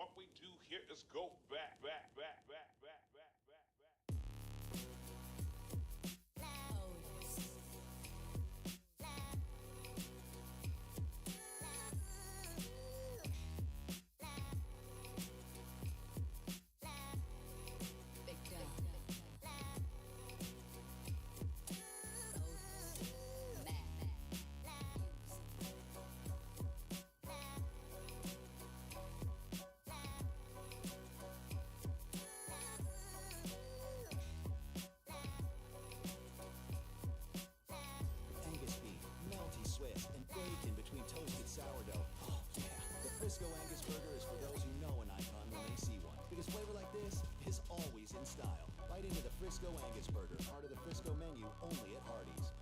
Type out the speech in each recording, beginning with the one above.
What we do here is go back, back, back, back, back, back, back, Angus beef, melty Swiss, and baked in between toasted sourdough. Oh yeah, the Frisco Angus burger is for those who know an icon when they see one. Because flavor like this is always in style. Bite into the Frisco Angus burger, part of the Frisco menu, only at Hardee's.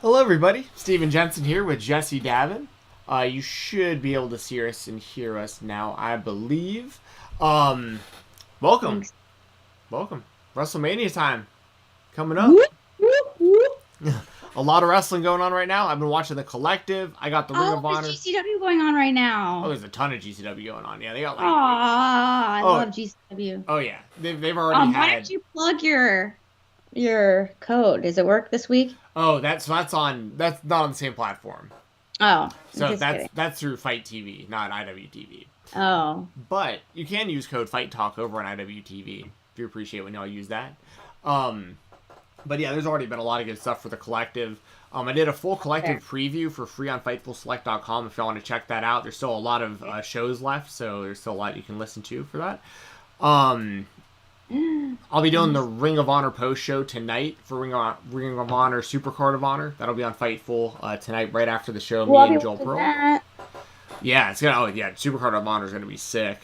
Hello, everybody. Stephen Jensen here with Jessi Davin. You should be able to see us and hear us now, I believe. Welcome. Thanks. Welcome. WrestleMania time coming up. A lot of wrestling going on right now. I've been watching The Collective. I got the Ring of Honor. There's GCW going on right now. Oh, there's a ton of GCW going on. Yeah, they got like. I love GCW. Oh yeah, they've already had. Why don't you plug your code? Does it work this week? Oh, that's not on the same platform. Oh, So that's through Fight TV, not IWTV. Oh, But you can use code Fight Talk over on IWTV if you appreciate when y'all use that. But yeah, there's already been a lot of good stuff for The Collective. I did a full Collective preview for free on FightfulSelect.com if y'all want to check that out. There's still a lot of shows left, so there's still a lot you can listen to for that. I'll be doing the Ring of Honor post show tonight for Ring of Honor Supercard of Honor. That'll be on Fightful tonight, right after the show. Me and Joel Pearl. Yeah, it's gonna. Oh yeah, Supercard of Honor is gonna be sick.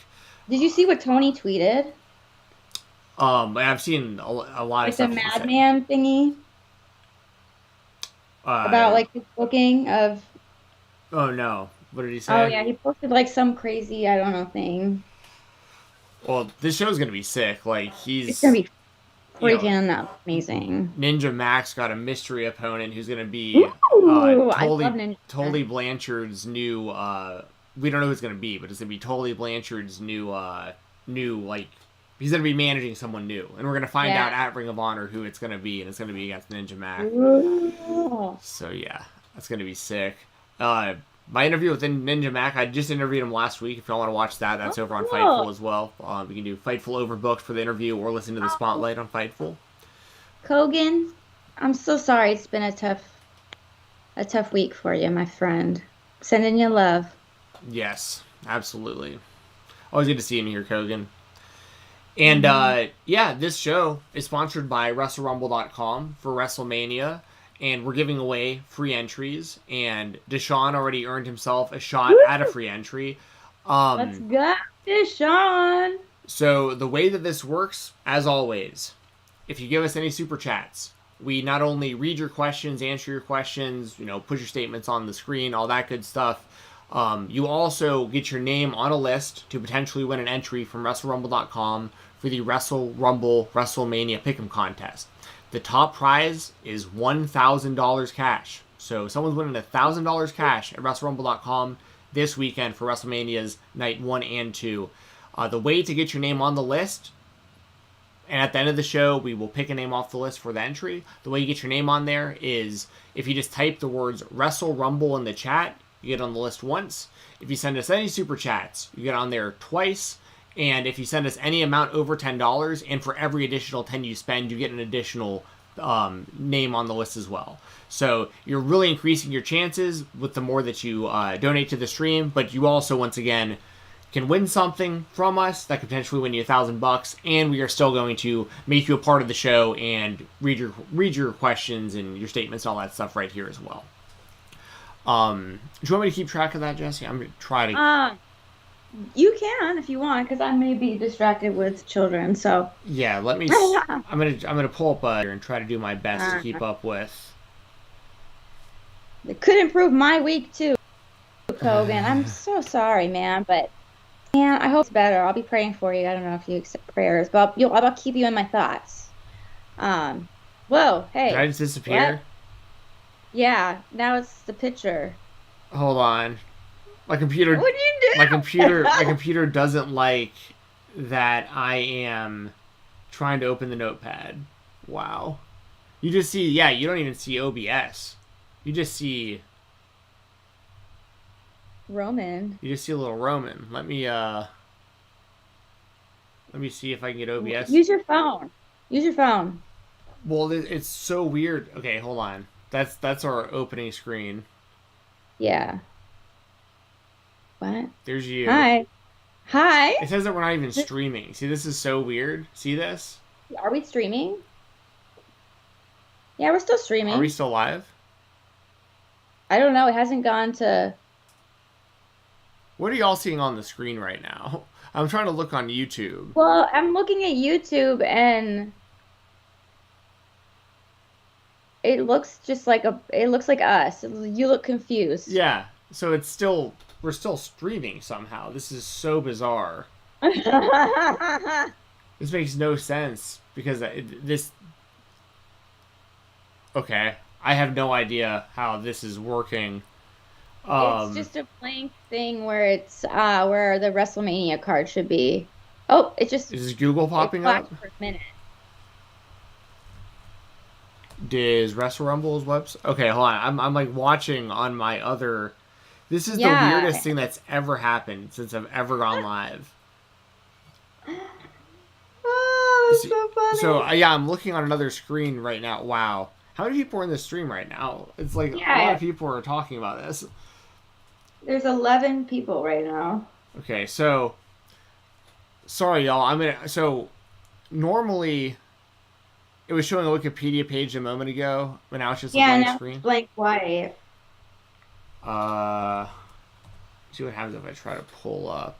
did you see what Tony tweeted? I've seen a lot of Like the stuff. Madman thingy about like his booking of. Oh no, what did he say? Oh yeah, he posted like some crazy thing. Well, this show's gonna be sick. Like It's gonna be freaking amazing. Ninja Max got a mystery opponent who's gonna be I love Ninja Tully Blanchard's new. We don't know who it's gonna be, but it's gonna be Tully Blanchard's new like. He's going to be managing someone new. And we're going to find out at Ring of Honor who it's going to be. And it's going to be against Ninja Mac. Ooh. So, yeah. That's going to be sick. My interview with Ninja Mac, I just interviewed him last week. If y'all want to watch that, that's over on Fightful as well. We can do Fightful Overbooked for the interview or listen to the Spotlight on Fightful. Kogan, I'm so sorry. It's been a tough week for you, my friend. Sending you love. Yes, absolutely. Always good to see you here, Kogan. And, this show is sponsored by WrestleRumble.com for WrestleMania, and we're giving away free entries, and Deshaun already earned himself a shot at a free entry. Let's go, Deshaun! So, the way that this works, as always, if you give us any super chats, we not only read your questions, answer your questions, put your statements on the screen, all that good stuff. You also get your name on a list to potentially win an entry from WrestleRumble.com for the Wrestle Rumble WrestleMania Pick'em contest. The top prize is $1,000 cash. So someone's winning $1,000 cash at WrestleRumble.com this weekend for WrestleMania's Night 1 and 2. The way to get your name on the list, and at the end of the show, we will pick a name off the list for the entry. The way you get your name on there is if you just type the words Wrestle Rumble in the chat, you get on the list once. If you send us any super chats, you get on there twice. And if you send us any amount over $10, and for every additional 10 you spend, you get an additional name on the list as well. So you're really increasing your chances with the more that you donate to the stream, but you also, once again, can win something from us that could potentially win you $1,000, and we are still going to make you a part of the show and read your questions and your statements and all that stuff right here as well. Do you want me to keep track of that, Jessi? I'm gonna try to. You can if you want, because I may be distracted with children. So yeah, let me. I'm gonna pull up and try to do my best to keep up with. It could improve my week too, Kogan. I'm so sorry, man, but man, I hope it's better. I'll be praying for you. I don't know if you accept prayers, but I'll keep you in my thoughts. Whoa, hey. Did I just disappear? What? Yeah, now it's the picture. Hold on. My computer. What did you do? My computer doesn't like that I am trying to open the notepad. Wow. You just see, yeah, you don't even see OBS. You just see Roman. You just see a little Roman. Let me see if I can get OBS. Use your phone. Use your phone. Well, it's so weird. Okay, hold on. That's our opening screen. Yeah. What? There's you. Hi. Hi. It says that we're not even streaming. See, this is so weird. See this? Are we streaming? Yeah, we're still streaming. Are we still live? I don't know. It hasn't gone to... What are y'all seeing on the screen right now? I'm trying to look on YouTube. Well, I'm looking at YouTube and it looks just like it looks like us. You look confused. Yeah. So we're still streaming somehow. This is so bizarre. This makes no sense because this. Okay, I have no idea how this is working. It's just a blank thing where it's where the WrestleMania card should be. Oh, it just is Google popping up for a minute. Does Wrestle Rumble's website? Okay, hold on. I'm like watching on my other. This is the weirdest thing that's ever happened since I've ever gone live. Oh, that's so funny. So yeah, I'm looking on another screen right now. Wow, how many people are in the stream right now? It's like a lot of people are talking about this. There's 11 people right now. Okay, so sorry y'all. So normally it was showing a Wikipedia page a moment ago, but now it's just a blank screen. It's blank white. See what happens if I try to pull up.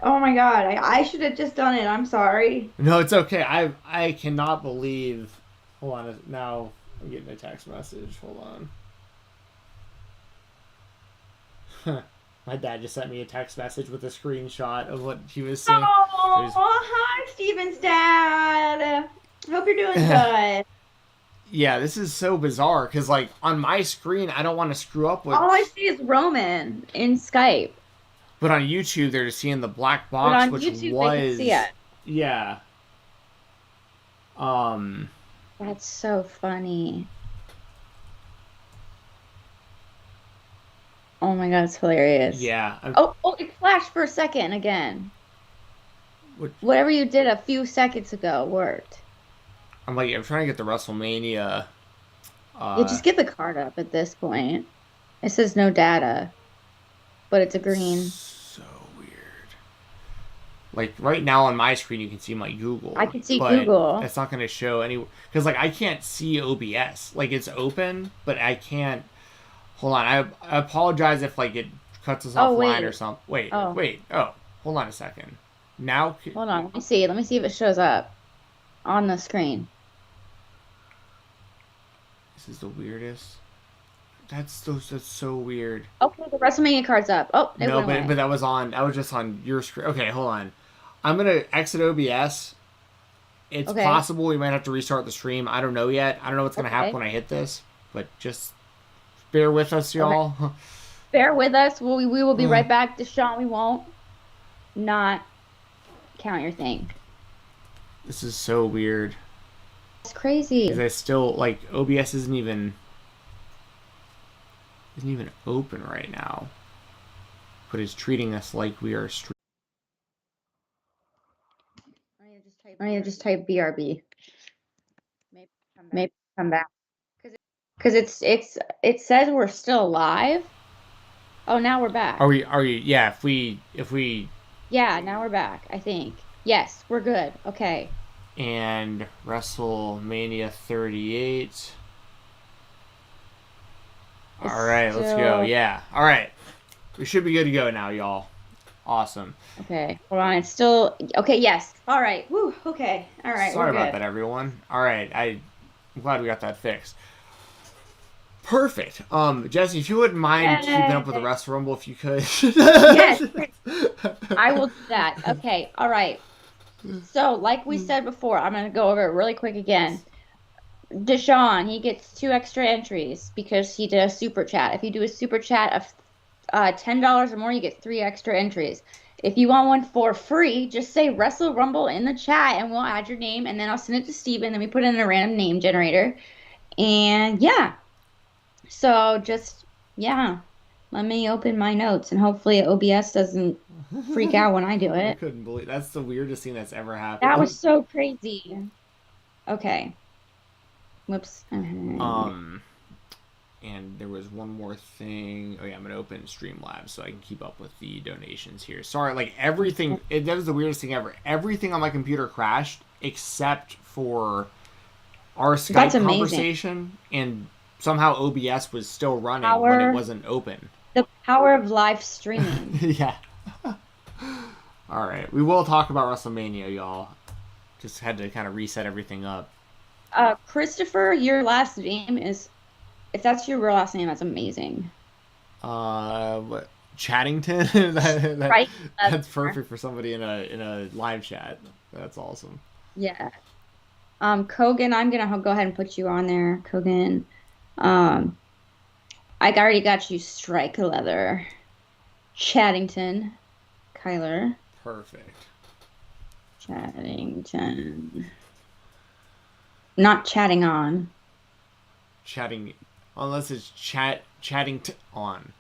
Oh my god, I should have just done it. I'm sorry. No, it's okay. I cannot believe. Hold on. Now I'm getting a text message. Hold on. My dad just sent me a text message with a screenshot of what he was saying. Oh, hi, Steven's dad. Hope you're doing good. Yeah, this is so bizarre because, like, on my screen, I don't want to screw up with. All I see is Roman in Skype. But on YouTube, they're just seeing the black box, which YouTube, was. they can see it. Yeah. That's so funny. Oh my god, it's hilarious. Yeah. Oh, it flashed for a second again. Whatever you did a few seconds ago worked. I'm trying to get the WrestleMania. Yeah, just get the card up at this point. It says no data, but it's a green. So weird. Like right now on my screen, you can see my Google. I can see Google. It's not going to show any because I can't see OBS. Like it's open, but I can't. Hold on, I apologize if it cuts us offline or something. Wait. Oh, hold on a second. Now. Hold on. Let me see. Let me see if it shows up on the screen. This is the weirdest. That's so weird. Okay, the WrestleMania card's up. Oh, no, but that was on. I was just on your screen. Okay, hold on. I'm gonna exit OBS. It's possible we might have to restart the stream. I don't know yet. I don't know what's gonna happen when I hit this, but just bear with us, y'all. Okay. Bear with us. We will be right back. Deshaun, we won't not count your thing. This is so weird. It's crazy. Because I still OBS isn't even open right now, but it's treating us like we are streaming. I mean, just type BRB. Maybe come back. Because it says we're still live. Oh, now we're back. Are we? Yeah. If we. Yeah, now we're back. I think. Yes, we're good. Okay. And WrestleMania 38. All right, let's go. Yeah. All right. We should be good to go now, y'all. Awesome. Okay. Hold on. It's still okay. Yes. All right. Woo. Okay. All right. Sorry we're about good. that, everyone. All right. I'm glad we got that fixed. Perfect. Jessi, if you wouldn't mind keeping up with the Wrestle Rumble, if you could. Yes. I will do that. Okay. All right. So, like we said before, I'm going to go over it really quick again. Deshaun, he gets 2 extra entries because he did a super chat. If you do a super chat of $10 or more, you get 3 extra entries. If you want one for free, just say Wrestle Rumble in the chat and we'll add your name, and then I'll send it to Stephen, then we put it in a random name generator. And yeah. So just, yeah, let me open my notes, and hopefully OBS doesn't freak out when I do I it. couldn't believe that's the weirdest thing that's ever happened. That was so crazy. Okay. Whoops. And there was one more thing. Oh yeah, I'm gonna open Streamlabs so I can keep up with the donations here. Sorry, like everything. That was the weirdest thing ever. Everything on my computer crashed except for our Skype conversation, and somehow OBS was still running when it wasn't open. The power of live streaming. Yeah. All right, we will talk about WrestleMania, y'all. Just had to kind of reset everything up. Christopher, your last name is, if that's your real last name, that's amazing. What? Chattington? That's perfect for somebody in a live chat. That's awesome. Yeah. Kogan, I'm gonna go ahead and put you on there, Kogan. I already got you Strike Leather. Chattington. Kyler. Perfect. Chattington. Not chatting on. Chatting, unless it's Chattington on.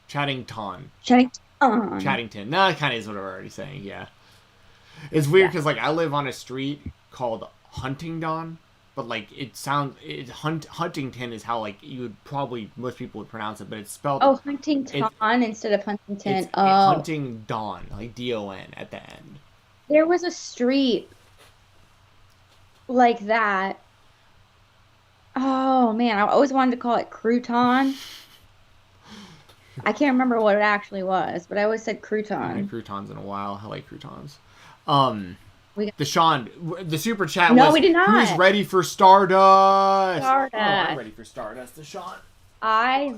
Chattington. Chattington. No, it kind of is what I'm already saying, yeah. It's weird because, like, I live on a street called Huntingdon, but, like, Huntington is how, like, you would probably, most people would pronounce it, but it's spelled... Oh, Huntington instead of Huntington. It's Huntingdon, like D-O-N at the end. There was a street like that. Oh, man, I always wanted to call it Crouton. I can't remember what it actually was, but I always said Crouton. I haven't had croutons in a while. I like croutons. Deshaun, the super chat was, no, we did not. Who's ready for Stardust? Stardust. Oh, I'm ready for Stardust, Deshaun. I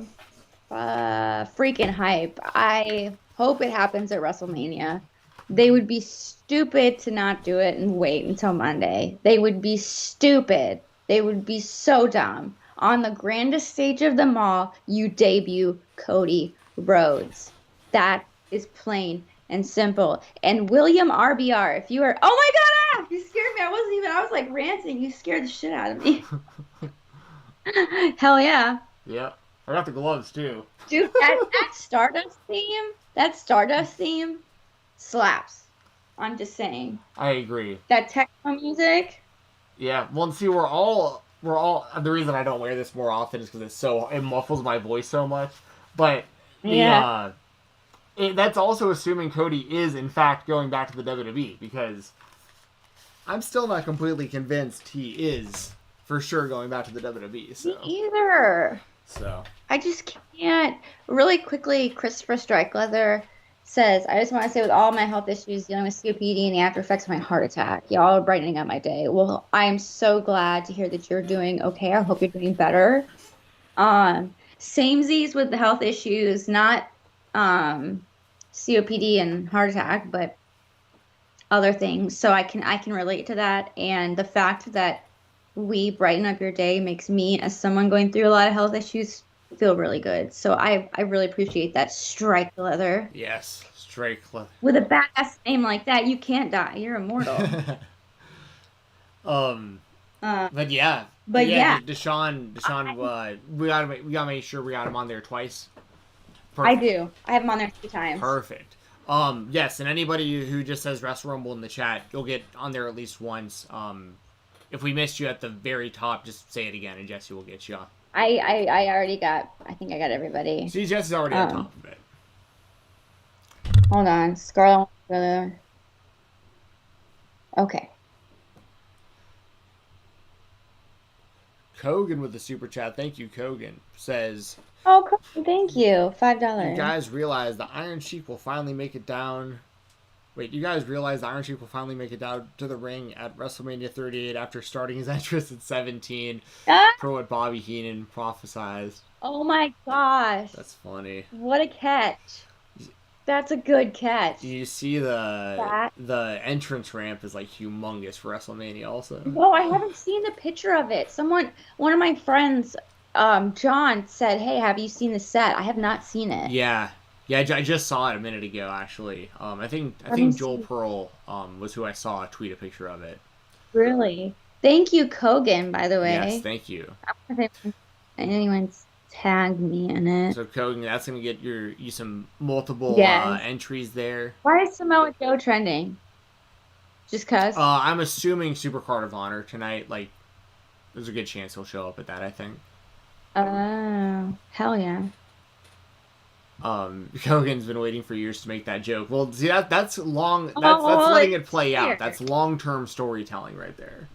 freaking hype. I hope it happens at WrestleMania. They would be stupid to not do it and wait until Monday. They would be stupid. They would be so dumb. On the grandest stage of them all, you debut Cody Rhodes. That is plain and simple. And William RBR, if you are... Oh my God! You scared me. I was like ranting. You scared the shit out of me. Hell yeah. Yeah. I got the gloves too. Dude, that Stardust theme slaps. I'm just saying. I agree. That techno music. Yeah. Well, see, we're all. The reason I don't wear this more often is because it muffles my voice so much. But Yeah. That's also assuming Cody is in fact going back to the WWE, because I'm still not completely convinced he is for sure going back to the WWE. So. Me either. So. I just can't. Really quickly, Christopher Strikeleather says, I just want to say, with all my health issues, dealing with COPD and the after effects of my heart attack, y'all are brightening up my day. Well, I am so glad to hear that you're doing okay. I hope you're doing better. Samesies with the health issues, not COPD and heart attack, but other things. So I can relate to that. And the fact that we brighten up your day makes me, as someone going through a lot of health issues, feel really good. So I really appreciate that. Strike Leather. Yes, Strike Leather. With a badass name like that, you can't die. You're immortal. But yeah. Deshaun, we gotta make sure we got him on there twice. Perfect. I do. I have him on there 2 times. Perfect. Yes, and anybody who just says Wrestle Rumble in the chat, you'll get on there at least once. If we missed you at the very top, just say it again, and Jessi will get you. I already got. I think I got everybody. See, Jessi's already on top of it. Hold on, Scarlet. Okay. Kogan with the super chat. Thank you, Kogan. Says, Oh, cool. Thank you. $5. you guys realize the Iron Sheik will finally make it down. Wait, you guys realize the Iron Sheik will finally make it down to the ring at WrestleMania 38 after starting his entrance at 17, per what Bobby Heenan prophesized. Oh my gosh. That's funny. What a catch. That's a good catch. You see the entrance ramp is like humongous for WrestleMania also. No, I haven't seen the picture of it. One of my friends, John, said, "Hey, have you seen the set?" I have not seen it. Yeah, I just saw it a minute ago actually. I think Joel Pearl was who I saw tweet a picture of it. Really? Thank you, Kogan, by the way. Yes, thank you. I don't know if anyone's tagged me in it. So Kogan, that's gonna get you some multiple entries there. Why is Samoa Joe trending? Just cause? I'm assuming Supercard of Honor tonight. Like, there's a good chance he'll show up at that. I think. Oh, hell yeah. Kogan's been waiting for years to make that joke. Well, see that's long. That's letting it play out. That's long-term storytelling right there.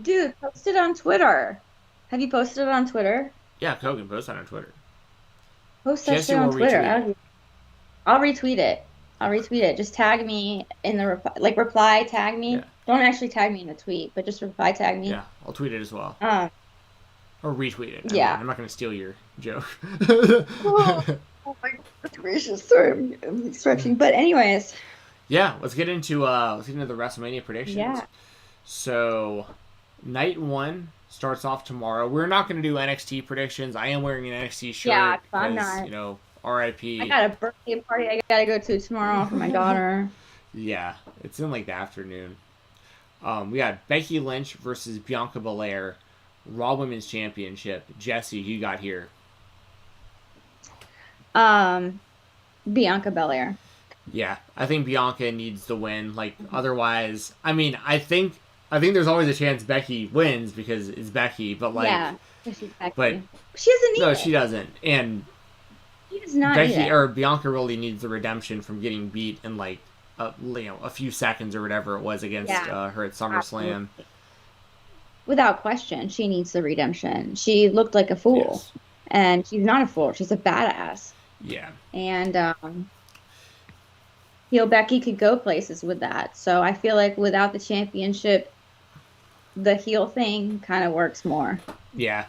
Dude, post it on Twitter. Have you posted it on Twitter? Yeah, Kogan, post that on Twitter. Post that shit on Twitter. I'll retweet it. Just tag me in the reply. Tag me. Yeah. Don't actually tag me in the tweet, but just reply tag me. Yeah, I'll tweet it as well. Or retweet it. Yeah. I'm not going to steal your joke. Oh my gracious! Sorry, I'm stretching. But anyways. Yeah, let's get into the WrestleMania predictions. Yeah. So, night 1 starts off tomorrow. We're not going to do NXT predictions. I am wearing an NXT shirt. Yeah, I'm not. You know, R.I.P. I got a birthday party I got to go to tomorrow for my daughter. Yeah, it's in like the afternoon. We got Becky Lynch versus Bianca Belair, Raw Women's Championship. Jessi, who you got here? Bianca Belair. Yeah, I think Bianca needs the win. Like, otherwise, I mean, I think there's always a chance Becky wins because it's Becky, but like, yeah, she's Becky. But she doesn't need it. She doesn't, and she does not. Becky or Bianca really needs the redemption from getting beat in like a few seconds or whatever it was against her at SummerSlam. Absolutely. Without question, she needs the redemption. She looked like a fool, and she's not a fool. She's a badass. Yeah, and Becky could go places with that. So I feel like without the championship, the heel thing kind of works more. Yeah.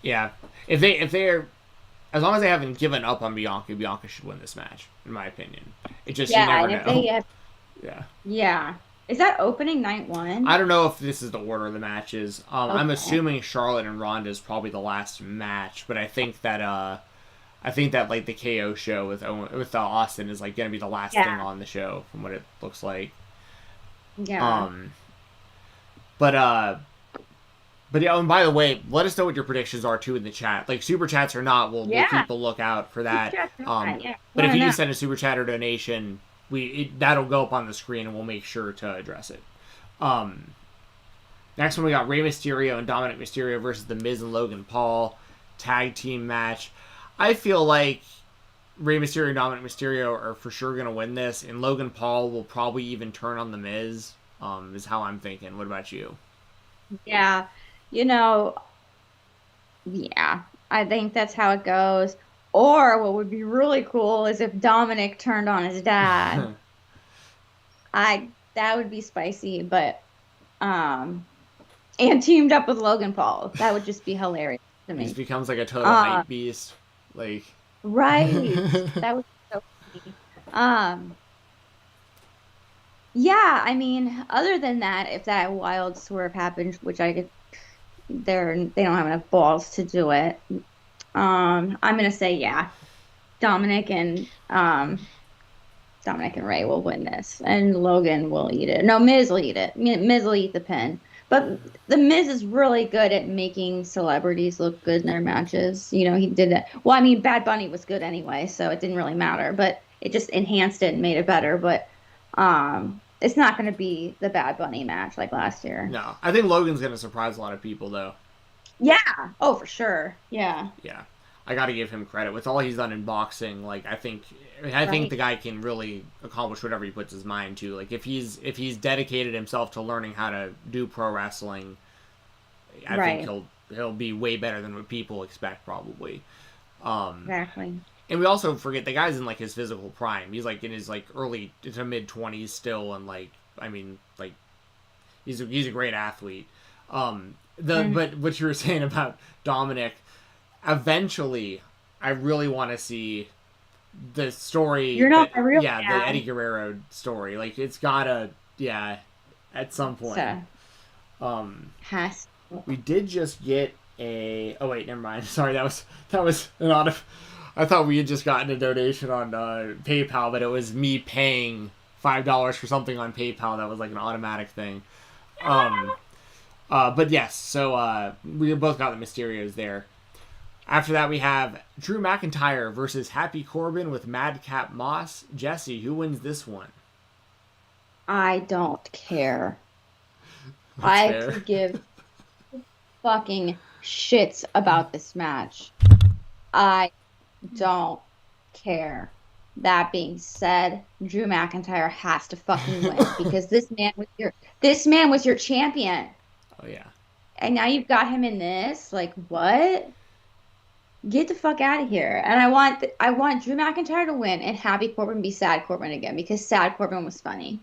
If they're, as long as they haven't given up on Bianca should win this match, in my opinion. It just you never know. Yeah. Is that opening night 1? I don't know if this is the order of the matches. Okay. I'm assuming Charlotte and Ronda is probably the last match, but I think that like the KO show with Austin is like gonna be the last thing on the show from what it looks like. Yeah. But yeah, and by the way, let us know what your predictions are too in the chat. Like super chats or not, we'll keep a lookout for that. But if you do send a super chat or donation, that'll go up on the screen and we'll make sure to address it. Next one we got Rey Mysterio and Dominic Mysterio versus The Miz and Logan Paul tag team match. I feel like Rey Mysterio and Dominic Mysterio are for sure going to win this, and Logan Paul will probably even turn on The Miz, is how I'm thinking. What about you? Yeah, I think that's how it goes. Or what would be really cool is if Dominic turned on his dad. That would be spicy, but and teamed up with Logan Paul. That would just be hilarious to me. He just becomes like a total hype beast. Like right. That would be so funny. Yeah, I mean, other than that, if that wild swerve happens, which they don't have enough balls to do it. I'm gonna say Dominic and Rey will win this, and Logan will eat it. No, Miz will eat it. Miz will eat the pin. But the Miz is really good at making celebrities look good in their matches. He did that. Well, I mean, Bad Bunny was good anyway, so it didn't really matter. But it just enhanced it and made it better. But it's not going to be the Bad Bunny match like last year. No, I think Logan's going to surprise a lot of people, though. Yeah. Oh, for sure. Yeah. Yeah. I got to give him credit with all he's done in boxing. Like, I think the guy can really accomplish whatever he puts his mind to. Like, if he's dedicated himself to learning how to do pro wrestling, I think he'll be way better than what people expect, probably. Exactly. And we also forget the guy's in like his physical prime. He's like in his like early to mid 20s still, and like I mean like he's a great athlete. But what you were saying about Dominic, eventually, I really want to see the story. You're not a real the Eddie Guerrero story. Like it's gotta at some point. Has we did just get a. Oh wait, never mind. Sorry, that was an odd. I thought we had just gotten a donation on PayPal, but it was me paying $5 for something on PayPal. That was like an automatic thing. But yes, so we both got the Mysterios there. After that, we have Drew McIntyre versus Happy Corbin with Madcap Moss. Jessi, who wins this one? I don't care. I could give fucking shits about this match. I don't care. That being said, Drew McIntyre has to fucking win because this man was your champion. Oh yeah. And now you've got him in this. Like what? Get the fuck out of here. And I want Drew McIntyre to win and Happy Corbin be Sad Corbin again because Sad Corbin was funny.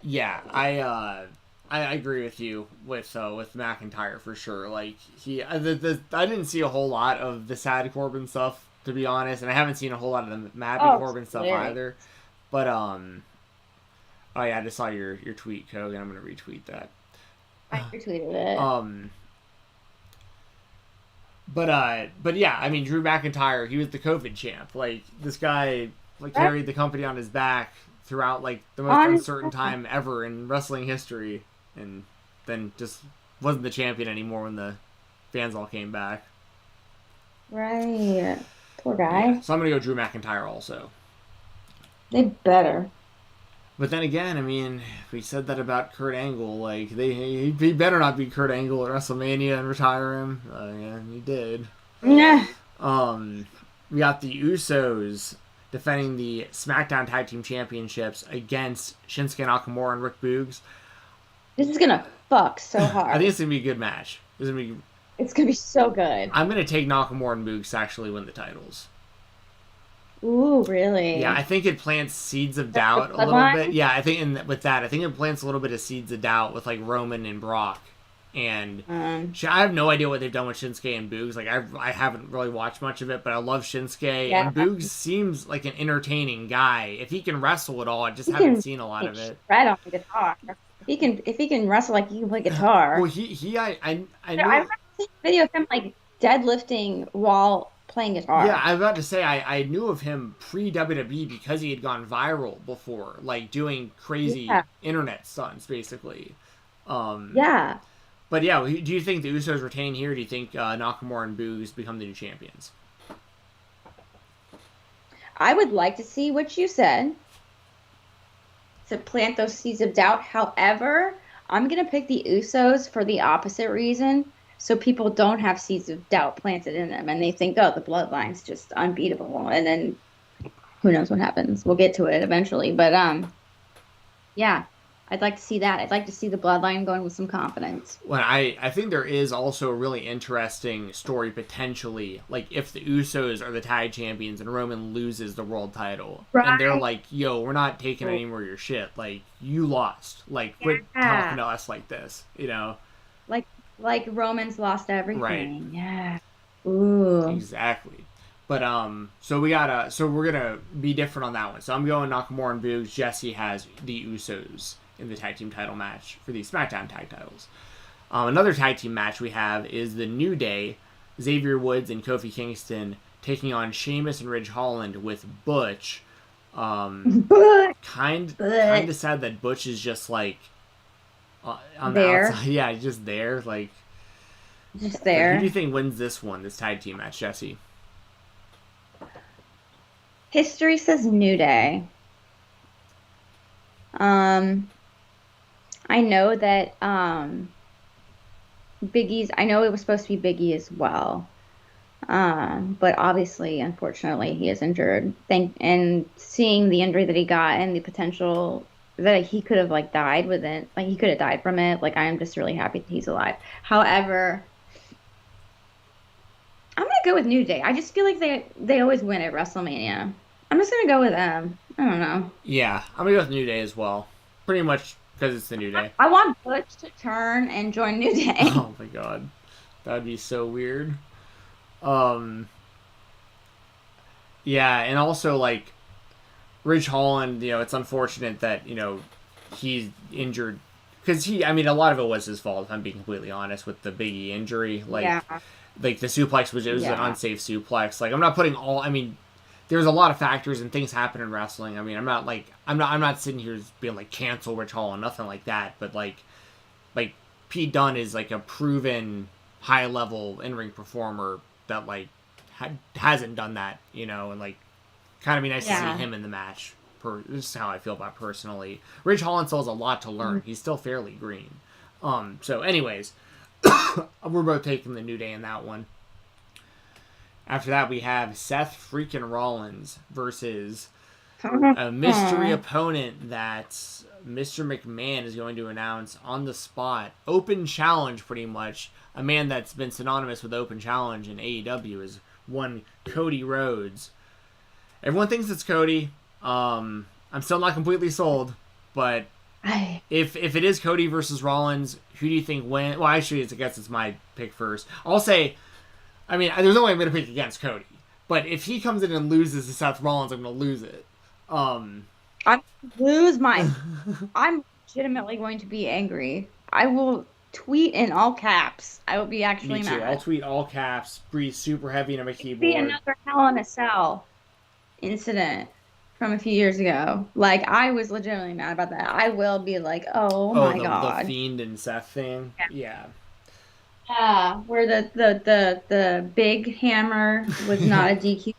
Yeah, I agree with you with McIntyre for sure. Like I didn't see a whole lot of the Sad Corbin stuff, to be honest, and I haven't seen a whole lot of the Happy Corbin stuff either. But oh yeah, I just saw your tweet, Kogan. I'm gonna retweet that. I retweeted it. But yeah, I mean Drew McIntyre, he was the COVID champ. Like this guy carried the company on his back throughout like the most uncertain time ever in wrestling history, and then just wasn't the champion anymore when the fans all came back. Right. Poor guy. Yeah, so I'm gonna go Drew McIntyre also. They better. But then again, I mean, we said that about Kurt Angle. Like he better not beat Kurt Angle at WrestleMania and retire him. Yeah, he did. Yeah. We got the Usos defending the SmackDown Tag Team Championships against Shinsuke Nakamura and Rick Boogs. This is gonna fuck so hard. I think it's gonna be a good match. It's gonna be so good. I'm gonna take Nakamura and Boogs to actually win the titles. Ooh, really? Yeah, I think it plants seeds of doubt a little bit. Yeah, I think I think it plants a little bit of seeds of doubt with like Roman and Brock. And I have no idea what they've done with Shinsuke and Boogs. Like I haven't really watched much of it, but I love Shinsuke and Boogs seems like an entertaining guy. If he can wrestle at all, I just haven't seen a lot of it. Shred on the guitar. If he can wrestle like he can play guitar. Well, I I've seen a video of him like deadlifting while playing guitar. Yeah, I was about to say I knew of him pre-WWE because he had gone viral before, like doing crazy internet stunts, basically. Yeah. But yeah, do you think the Usos retain here? Do you think Nakamura and Boogs become the new champions? I would like to see what you said to plant those seeds of doubt. However, I'm going to pick the Usos for the opposite reason. So people don't have seeds of doubt planted in them, and they think, oh, the bloodline's just unbeatable, and then who knows what happens. We'll get to it eventually, but yeah, I'd like to see that. I'd like to see the bloodline going with some confidence. Well, I think there is also a really interesting story potentially, like if the Usos are the tag champions and Roman loses the world title, and they're like, yo, we're not taking any more of your shit. Like, you lost. Like, quit talking to us like this, you know? Like Roman's lost everything. Right. Yeah. Ooh. Exactly. But so we're gonna be different on that one. So I'm going Nakamura and Boogs. Jessi has the Usos in the tag team title match for the SmackDown tag titles. Another tag team match we have is the New Day, Xavier Woods and Kofi Kingston taking on Sheamus and Ridge Holland with Butch. Kind of sad that Butch is just like on there. The outside. Yeah, just there. Like, just there. Who do you think wins this tag team match, Jessi? History says New Day. I know that I know it was supposed to be Big E as well. But obviously, unfortunately, he is injured. And seeing the injury that he got and the potential that he could have like died with it, like he could have died from it. Like I am just really happy that he's alive. However, I'm gonna go with New Day. I just feel like they always win at WrestleMania. I'm just gonna go with them. I don't know. Yeah, I'm gonna go with New Day as well. Pretty much because it's the New Day. I want Butch to turn and join New Day. Oh my god, that'd be so weird. Yeah, and also like Ridge Holland, it's unfortunate that he's injured because I mean, a lot of it was his fault. If I'm being completely honest with the Big E injury, Yeah. like the suplex was an unsafe suplex. Like I'm not putting all. I mean, there's a lot of factors and things happen in wrestling. I mean, I'm not sitting here being like cancel Ridge Holland, nothing like that. But like Pete Dunne is like a proven high level in ring performer that like hasn't done that, and like kind of be nice to see him in the match. This is how I feel about it personally. Ridge Holland still has a lot to learn. He's still fairly green. So anyways, we're both taking the New Day in that one. After that, we have Seth freaking Rollins versus a mystery opponent that Mr. McMahon is going to announce on the spot. Open challenge, pretty much. A man that's been synonymous with open challenge in AEW is one Cody Rhodes. Everyone thinks it's Cody. I'm still not completely sold, but if it is Cody versus Rollins, who do you think wins? Well, actually, I guess it's my pick first. I'll say, I mean, there's no way I'm going to pick against Cody, but if he comes in and loses to Seth Rollins, I'm going to lose it. I'm legitimately going to be angry. I will tweet in all caps. I will be actually Me too. mad. I'll tweet all caps, breathe super heavy into my keyboard. Be another Hell in a Cell incident from a few years ago. Like, I was legitimately mad about that. I will be like, oh my god. The Fiend and Seth thing? Yeah. Where the big hammer was not a DQ.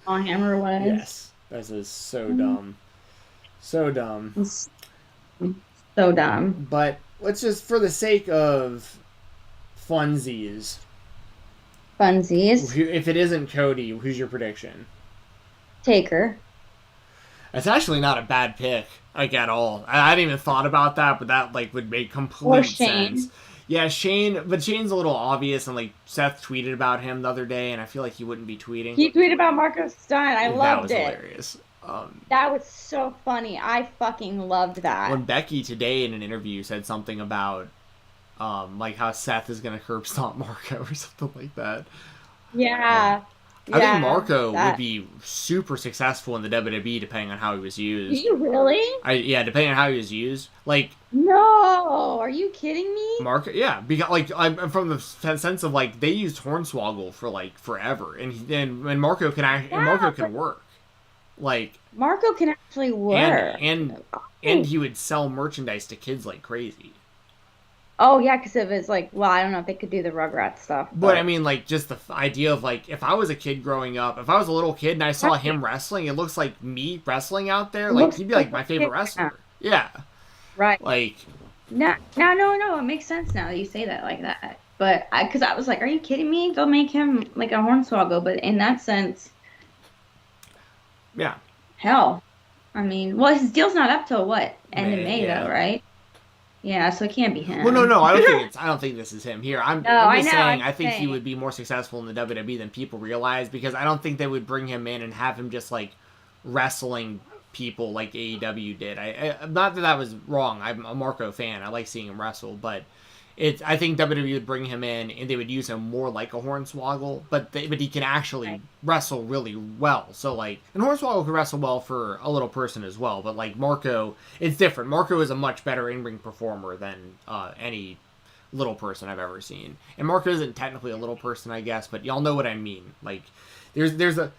Small hammer was. Yes. This is so dumb. So dumb. So dumb. But let's just, for the sake of funsies. If it isn't Cody, who's your prediction? Taker. That's actually not a bad pick, like, at all. I hadn't even thought about that, but that, like, would make complete sense. Yeah, Shane, but Shane's a little obvious, and, like, Seth tweeted about him the other day, and I feel like he wouldn't be tweeting. He tweeted about Marco Stein. I loved it. That was hilarious. That was so funny. I fucking loved that. When Becky today in an interview said something about, like, how Seth is going to curb stomp Marco or something like that. Yeah. I think Marco would be super successful in the WWE depending on how he was used. You really? Depending on how he was used. Like, no, are you kidding me? Marco, yeah, because like I'm from the sense of like they used Hornswoggle for like forever, and Marco can work. Like Marco can actually work, and he would sell merchandise to kids like crazy. Oh, yeah, because it was like, well, I don't know if they could do the Rugrats stuff. But I mean, like, just the idea of, like, if I was a kid growing up, if I was a little kid and I saw him wrestling, it looks like me wrestling out there. Like, he'd be, like, my favorite wrestler. Yeah. Right. Like. No, it makes sense now that you say that like that. But, because I was like, are you kidding me? They'll make him, like, a Hornswoggle. But in that sense. Yeah. Hell. I mean, well, his deal's not up till what? End of May, though, right? Yeah, so it can't be him. Well, no, I don't think this is him here. I'm just saying I think he would be more successful in the WWE than people realize, because I don't think they would bring him in and have him just like wrestling people like AEW did. Not that was wrong. I'm a Marco fan. I like seeing him wrestle, but I think WWE would bring him in and they would use him more like a Hornswoggle, but he can actually wrestle really well. So like, and Hornswoggle can wrestle well for a little person as well, but like Marco, it's different. Marco is a much better in-ring performer than any little person I've ever seen. And Marco isn't technically a little person, I guess, but y'all know what I mean. Like, there's a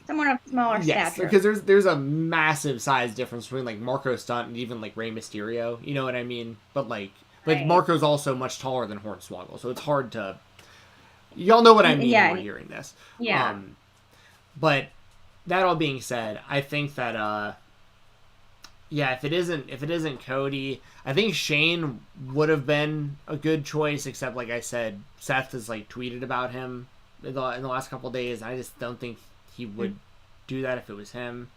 someone of smaller stature. Because there's a massive size difference between like Marco Stunt and even like Rey Mysterio. You know what I mean? But like. But Marco's also much taller than Hornswoggle, so it's hard to... Y'all know what I mean when we're hearing this. Yeah. But that all being said, I think that yeah, if it isn't Cody, I think Shane would have been a good choice. Except like I said, Seth has like tweeted about him in the last couple of days. I just don't think he would do that if it was him.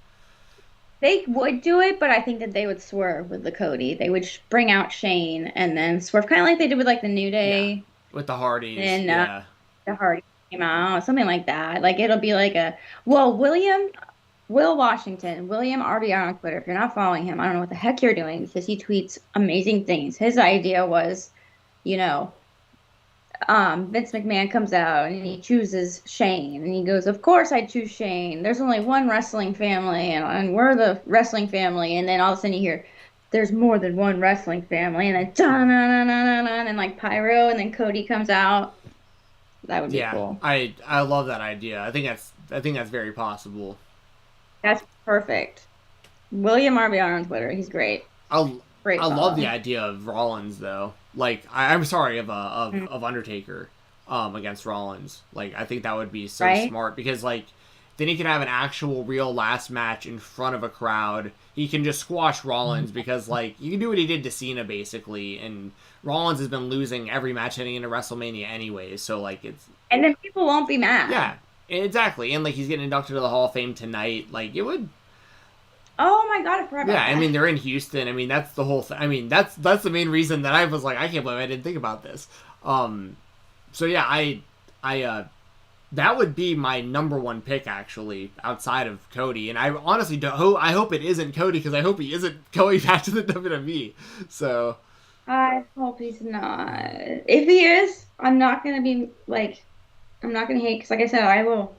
They would do it, but I think that they would swerve with the Cody. They would bring out Shane and then swerve, kind of like they did with like the New Day With the Hardys, and yeah. the Hardy came out, something like that. Like it'll be like Will Washington, William RBR on Twitter. If you're not following him, I don't know what the heck you're doing because he tweets amazing things. His idea was, you know, Vince McMahon comes out and he chooses Shane, and he goes, "Of course I choose Shane. There's only one wrestling family, and we're the wrestling family." And then all of a sudden you hear, "There's more than one wrestling family," and then dun dun dun dun dun, and like pyro, and then Cody comes out. That would be cool. I love that idea. I think that's very possible. That's perfect. William RBR on Twitter. He's great. Great. I love the idea of Rollins though. Like I'm sorry of Undertaker against Rollins. Like I think that would be so smart because like then he can have an actual real last match in front of a crowd. He can just squash Rollins because like you can do what he did to Cena basically, and Rollins has been losing every match heading into WrestleMania anyways. So like and then people won't be mad. Yeah, exactly. And like he's getting inducted to the Hall of Fame tonight. Like it would. Oh my god, I forgot about that. I mean they're in Houston. I mean that's the whole thing. I mean that's the main reason that I was like I can't believe I didn't think about this. So yeah, I that would be my number one pick actually outside of Cody, and I honestly I hope it isn't Cody because I hope he isn't going back to the WWE. So I hope he's not. If he is, I'm not gonna be like I'm not gonna hate because like I said I will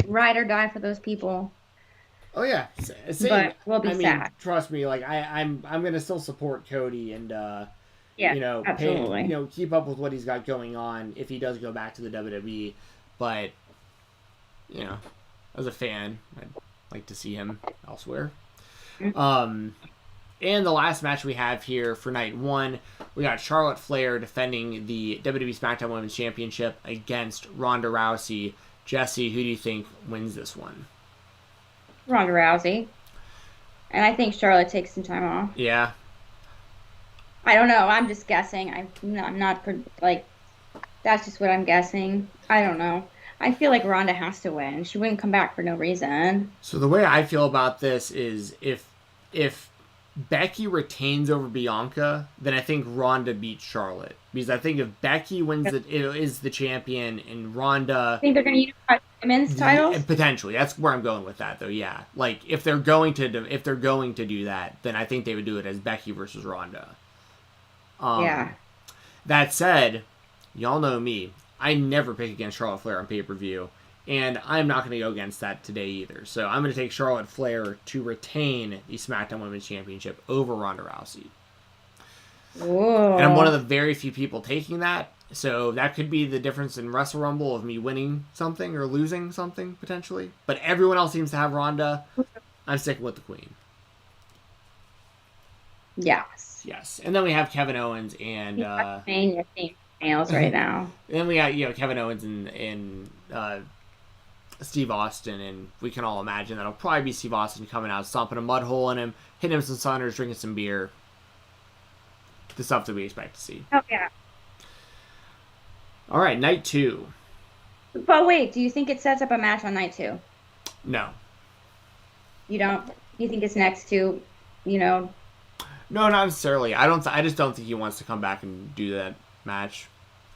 ride or die for those people. Oh yeah, same. But we'll be sad. Trust me, like I'm gonna still support Cody and absolutely. Keep up with what he's got going on if he does go back to the WWE. But as a fan, I'd like to see him elsewhere. And the last match we have here for night one, we got Charlotte Flair defending the WWE SmackDown Women's Championship against Ronda Rousey. Jessi, who do you think wins this one? Ronda Rousey. And I think Charlotte takes some time off. Yeah. I don't know. I'm just guessing. I'm not like, that's just what I'm guessing. I don't know. I feel like Ronda has to win. She wouldn't come back for no reason. So the way I feel about this is if Becky retains over Bianca, then I think Ronda beats Charlotte. Because I think if Becky wins is the champion and Ronda... I think they're going to unify women's titles? Potentially. That's where I'm going with that, though, yeah. Like, if they're going to do that, then I think they would do it as Becky versus Ronda. Yeah. That said, y'all know me. I never pick against Charlotte Flair on pay-per-view. And I'm not going to go against that today either. So I'm going to take Charlotte Flair to retain the SmackDown Women's Championship over Ronda Rousey. Whoa. And I'm one of the very few people taking that. So that could be the difference in Wrestle Rumble of me winning something or losing something, potentially. But everyone else seems to have Ronda. I'm sticking with the Queen. Yes. Yes. And then we have Kevin Owens and... You're seeing nails right now. And then we got Kevin Owens and Steve Austin, and we can all imagine that'll probably be Steve Austin coming out, stomping a mud hole in him, hitting him some suners, drinking some beer. The stuff that we expect to see. Oh, yeah. All right, night two. But wait, do you think it sets up a match on night two? No. You don't? You think it's next to, No, not necessarily. I just don't think he wants to come back and do that match,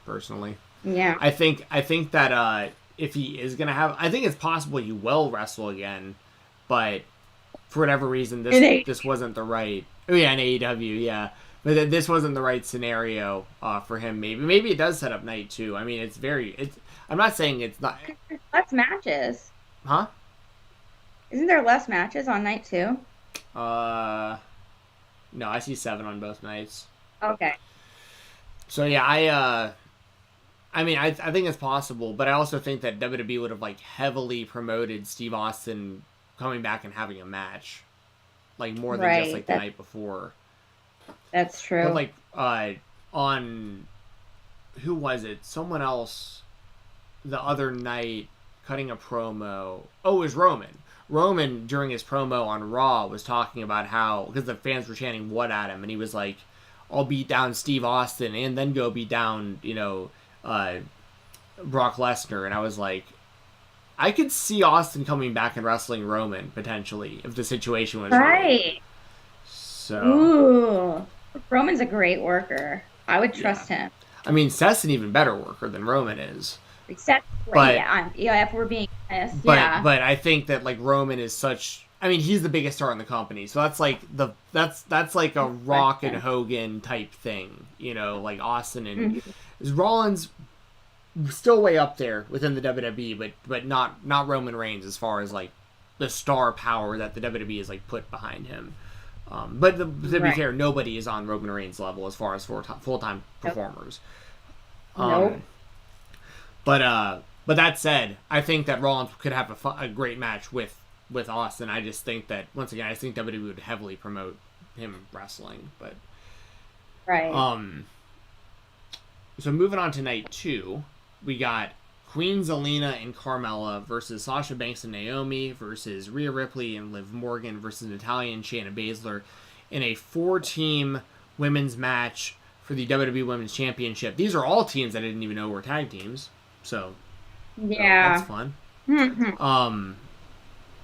personally. Yeah. I think that if he is gonna have, I think it's possible he will wrestle again, but for whatever reason, this wasn't the right. Oh yeah, in AEW, yeah, but this wasn't the right scenario for him. Maybe it does set up night two. I mean, I'm not saying it's not. There's less matches. Huh? Isn't there less matches on night two? No, I see 7 on both nights. Okay. So yeah, I mean, I think it's possible, but I also think that WWE would have like heavily promoted Steve Austin coming back and having a match, like more than just like the night before. That's true. But like who was it? Someone else the other night, a cutting a promo. Oh, it was Roman. Roman, during his promo on Raw, was talking about how, because the fans were chanting "what" at him, and he was like, "I'll beat down Steve Austin and then go beat down, Brock Lesnar." And I was like, I could see Austin coming back and wrestling Roman potentially if the situation was right. So, ooh, Roman's a great worker. I would trust him. I mean, Seth's an even better worker than Roman is. Except, but if we're being honest, but I think that like Roman is such. I mean, he's the biggest star in the company, so that's like that's like a Rock and Hogan type thing, like Austin and Rollins still way up there within the WWE, but not Roman Reigns as far as like the star power that the WWE is like put behind him. But to be fair, nobody is on Roman Reigns' level as far as full-time performers. Nope. But that said, I think that Rollins could have a great match with Austin. I just think that, once again, I think WWE would heavily promote him wrestling. But so moving on to night 2, we got Queen Zelina and Carmella versus Sasha Banks and Naomi versus Rhea Ripley and Liv Morgan versus Natalya and Shayna Baszler in a 4-team women's match for the WWE Women's Championship. These are all teams I didn't even know were tag teams, so that's fun.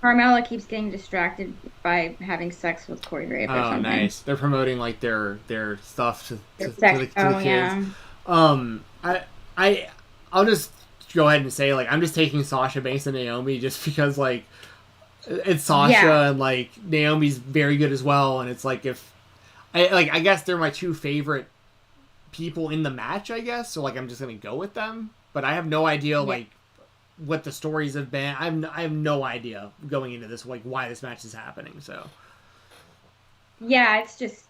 Carmella keeps getting distracted by having sex with Corey Graves or something. Oh, nice. They're promoting like their stuff to the kids. I'll just go ahead and say, like, I'm just taking Sasha Banks and Naomi just because, like, it's Sasha and, like, Naomi's very good as well, and it's like, I guess they're my 2 favorite people in the match, I guess, so, like, I'm just gonna go with them, but I have no idea, like, what the stories have been. I have no idea going into this, like, why this match is happening, so. Yeah, it's just,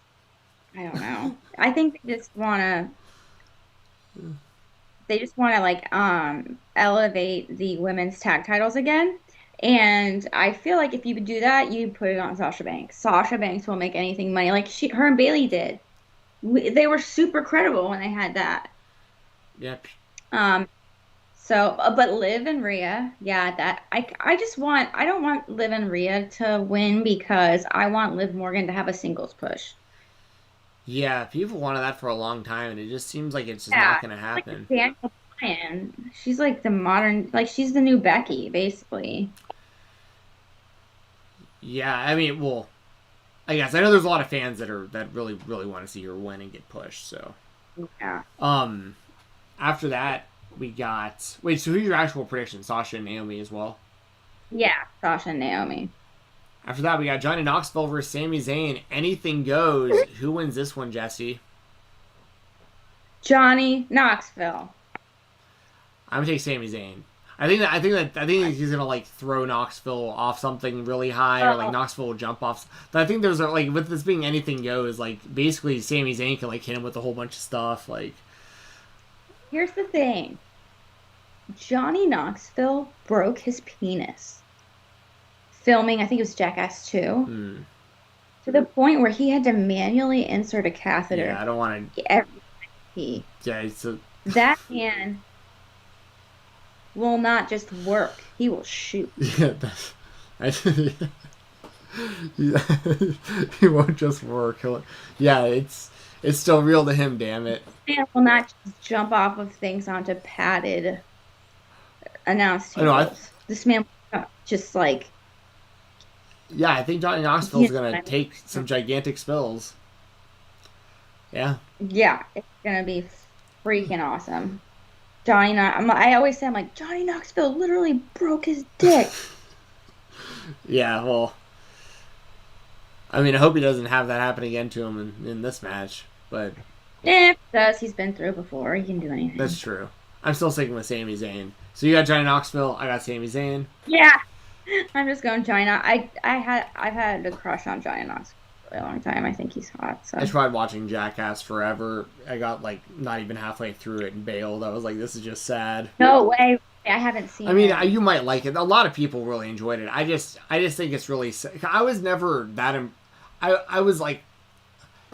I don't know. I think they just want to like elevate the women's tag titles again, and I feel like if you would do that, you put it on Sasha Banks. Sasha Banks will make anything money, like her and Bayley did. They were super credible when they had that. Yep. So, but Liv and Rhea, that I don't want Liv and Rhea to win because I want Liv Morgan to have a singles push. Yeah, people wanted that for a long time, and it just seems like it's just not going to happen. Like Daniel Bryan. She's like the modern, like she's the new Becky, basically. Yeah, I mean, well, I guess I know there's a lot of fans that really want to see her win and get pushed. So, yeah. After that, we got so who's your actual prediction? Sasha and Naomi as well. Yeah, Sasha and Naomi. After that, we got Johnny Knoxville versus Sami Zayn. Anything goes. Who wins this one, Jessi? Johnny Knoxville. I'm gonna take Sami Zayn. I think he's gonna like throw Knoxville off something really high, or like Knoxville will jump off. But I think there's like with this being anything goes, like basically Sami Zayn can like hit him with a whole bunch of stuff. Like, here's the thing. Johnny Knoxville broke his penis filming, I think it was Jackass 2, to the point where he had to manually insert a catheter. Yeah, I don't want to. Every pee. Yeah, that man will not just work; he will shoot. Yeah, he won't just work. It's still real to him. Damn it! This man will not just jump off of things onto padded announce tables. This man just like. Yeah, I think Johnny Knoxville's gonna take some gigantic spills. Yeah. Yeah, it's gonna be freaking awesome. I always say, I'm like, Johnny Knoxville literally broke his dick. Yeah, well, I mean, I hope he doesn't have that happen again to him in this match, but. If he does, he's been through before. He can do anything. That's true. I'm still sticking with Sami Zayn. So you got Johnny Knoxville, I got Sami Zayn. Yeah. I'm just going Johnny. I've had a crush on Johnny Knoxville for a long time. I think he's hot. So. I tried watching Jackass forever. I got like not even halfway through it and bailed. I was like, this is just sad. No way. I haven't seen it. I mean, you might like it. A lot of people really enjoyed it. I just think it's really. I was never that. I was like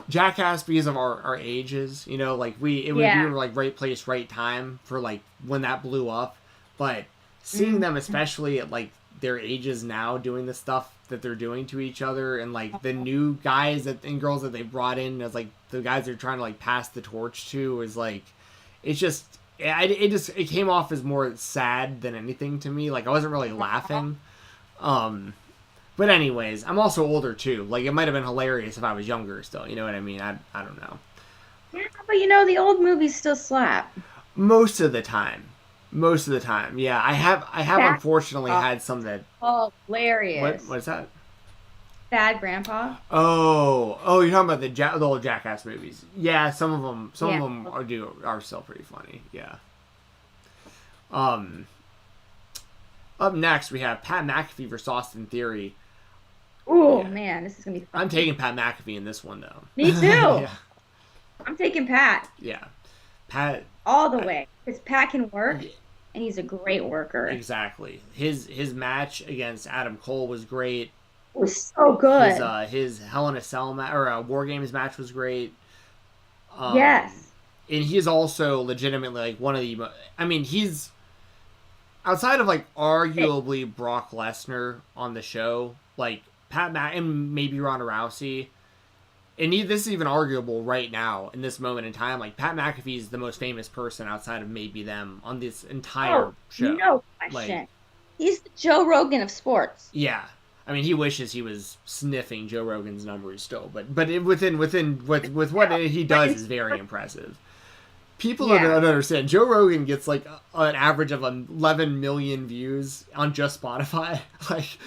Jackass because of our ages. Like we were like right place, right time for like when that blew up. But seeing them, especially at like their ages now, doing the stuff that they're doing to each other, and like the new guys and girls that they brought in as like the guys they're trying to like pass the torch to, is like, it's just it came off as more sad than anything to me. Like I wasn't really laughing. But anyways, I'm also older too. Like it might have been hilarious if I was younger still. You know what I mean? I don't know. Yeah, but the old movies still slap. Most of the time. Yeah. I have unfortunately had some that. Oh, hilarious. What's that? Bad Grandpa. Oh, you're talking about the old Jackass movies. Yeah, some of them are still pretty funny. Yeah. Up next we have Pat McAfee versus Austin Theory. Oh man, this is gonna be fun. I'm taking Pat McAfee in this one though. Me too. Yeah. I'm taking Pat. Yeah. Pat all the way, because Pat can work, and he's a great worker. Exactly. His match against Adam Cole was great. It was so good. His Hell in a Cell War Games match was great. Yes. And he's also legitimately like one of the. I mean, he's outside of like arguably Brock Lesnar on the show, like and maybe Ronda Rousey. And this is even arguable right now in this moment in time. Like Pat McAfee is the most famous person outside of maybe them on this entire show. No question. Like, he's the Joe Rogan of sports. Yeah, I mean, he wishes he was sniffing Joe Rogan's numbers still, but with what he does is very impressive. People don't understand. Joe Rogan gets like an average of 11 million views on just Spotify. like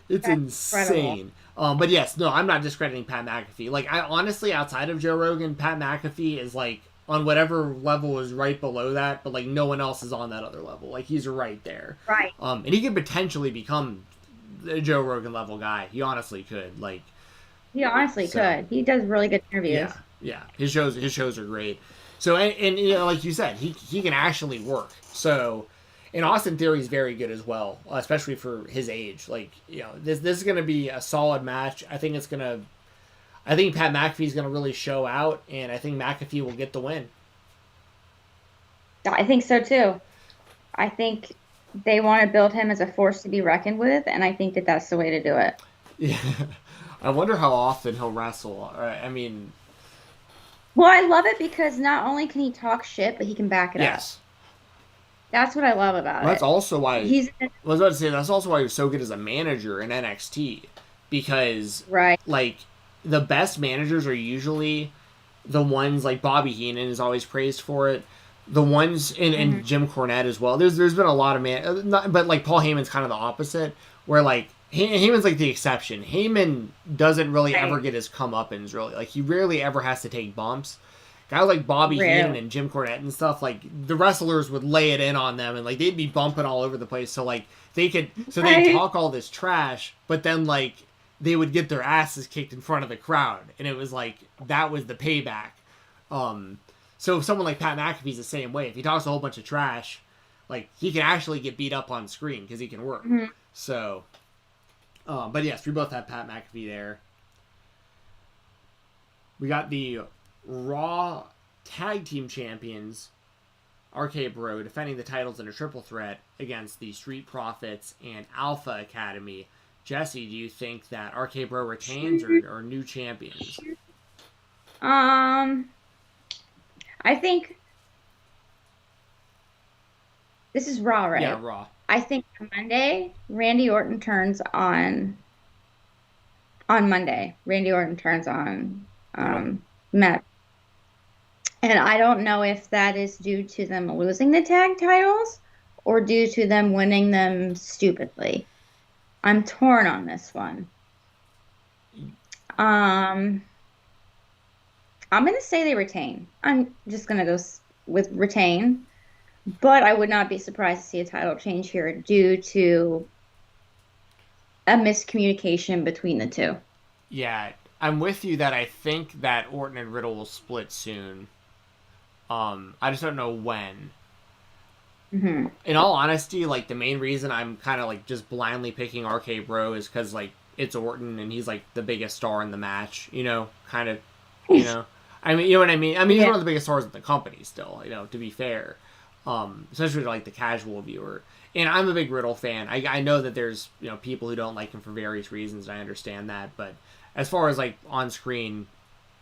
it's insane. But yes, no, I'm not discrediting Pat McAfee. Like, I honestly, outside of Joe Rogan, Pat McAfee is like on whatever level is right below that, but like no one else is on that other level. Like he's right there. Right. And he could potentially become the Joe Rogan level guy. He honestly could. Like, he honestly could. He does really good interviews. Yeah. His shows are great. So and like you said, he can actually work. So. And Austin Theory is very good as well, especially for his age. Like, this is going to be a solid match. I think Pat McAfee is going to really show out, and I think McAfee will get the win. I think so too. I think they want to build him as a force to be reckoned with, and I think that that's the way to do it. Yeah. I wonder how often he'll wrestle. I mean... Well, I love it because not only can he talk shit, but he can back it up. Yes. That's what I love about it. That's also why I was about to say that's also why he was so good as a manager in NXT, because like the best managers are usually the ones like Bobby Heenan is always praised for it. The ones and Jim Cornette as well. There's been a lot of but like Paul Heyman's kind of the opposite, where like Heyman's like the exception. Heyman doesn't really ever get his comeuppance really. Like he rarely ever has to take bumps. Guys like Bobby Heenan and Jim Cornette and stuff, like the wrestlers would lay it in on them, and like they'd be bumping all over the place. So like they'd talk all this trash, but then like they would get their asses kicked in front of the crowd, and it was like that was the payback. So someone like Pat McAfee's the same way. If he talks a whole bunch of trash, like he can actually get beat up on screen because he can work. Mm-hmm. So, but yes, we both have Pat McAfee there. We got the Raw Tag Team Champions, RK Bro, defending the titles in a triple threat against the Street Profits and Alpha Academy. Jessi, do you think that RK Bro retains or new champions? I think this is Raw, right? Yeah, Raw. I think Monday, Randy Orton turns on Monday. Randy Orton turns on Matt. And I don't know if that is due to them losing the tag titles or due to them winning them stupidly. I'm torn on this one. I'm going to say they retain. I'm just going to go with retain. But I would not be surprised to see a title change here due to a miscommunication between the two. Yeah, I'm with you that I think that Orton and Riddle will split soon. I just don't know when. Mm-hmm. In all honesty, like the main reason I'm kind of like just blindly picking RK Bro is because like it's Orton and he's like the biggest star in the match, kind of, I mean, you know what I mean? I mean, he's one of the biggest stars in the company still, to be fair. Especially to like the casual viewer. And I'm a big Riddle fan. I know that there's, you know, people who don't like him for various reasons, and I understand that. But as far as, like, on-screen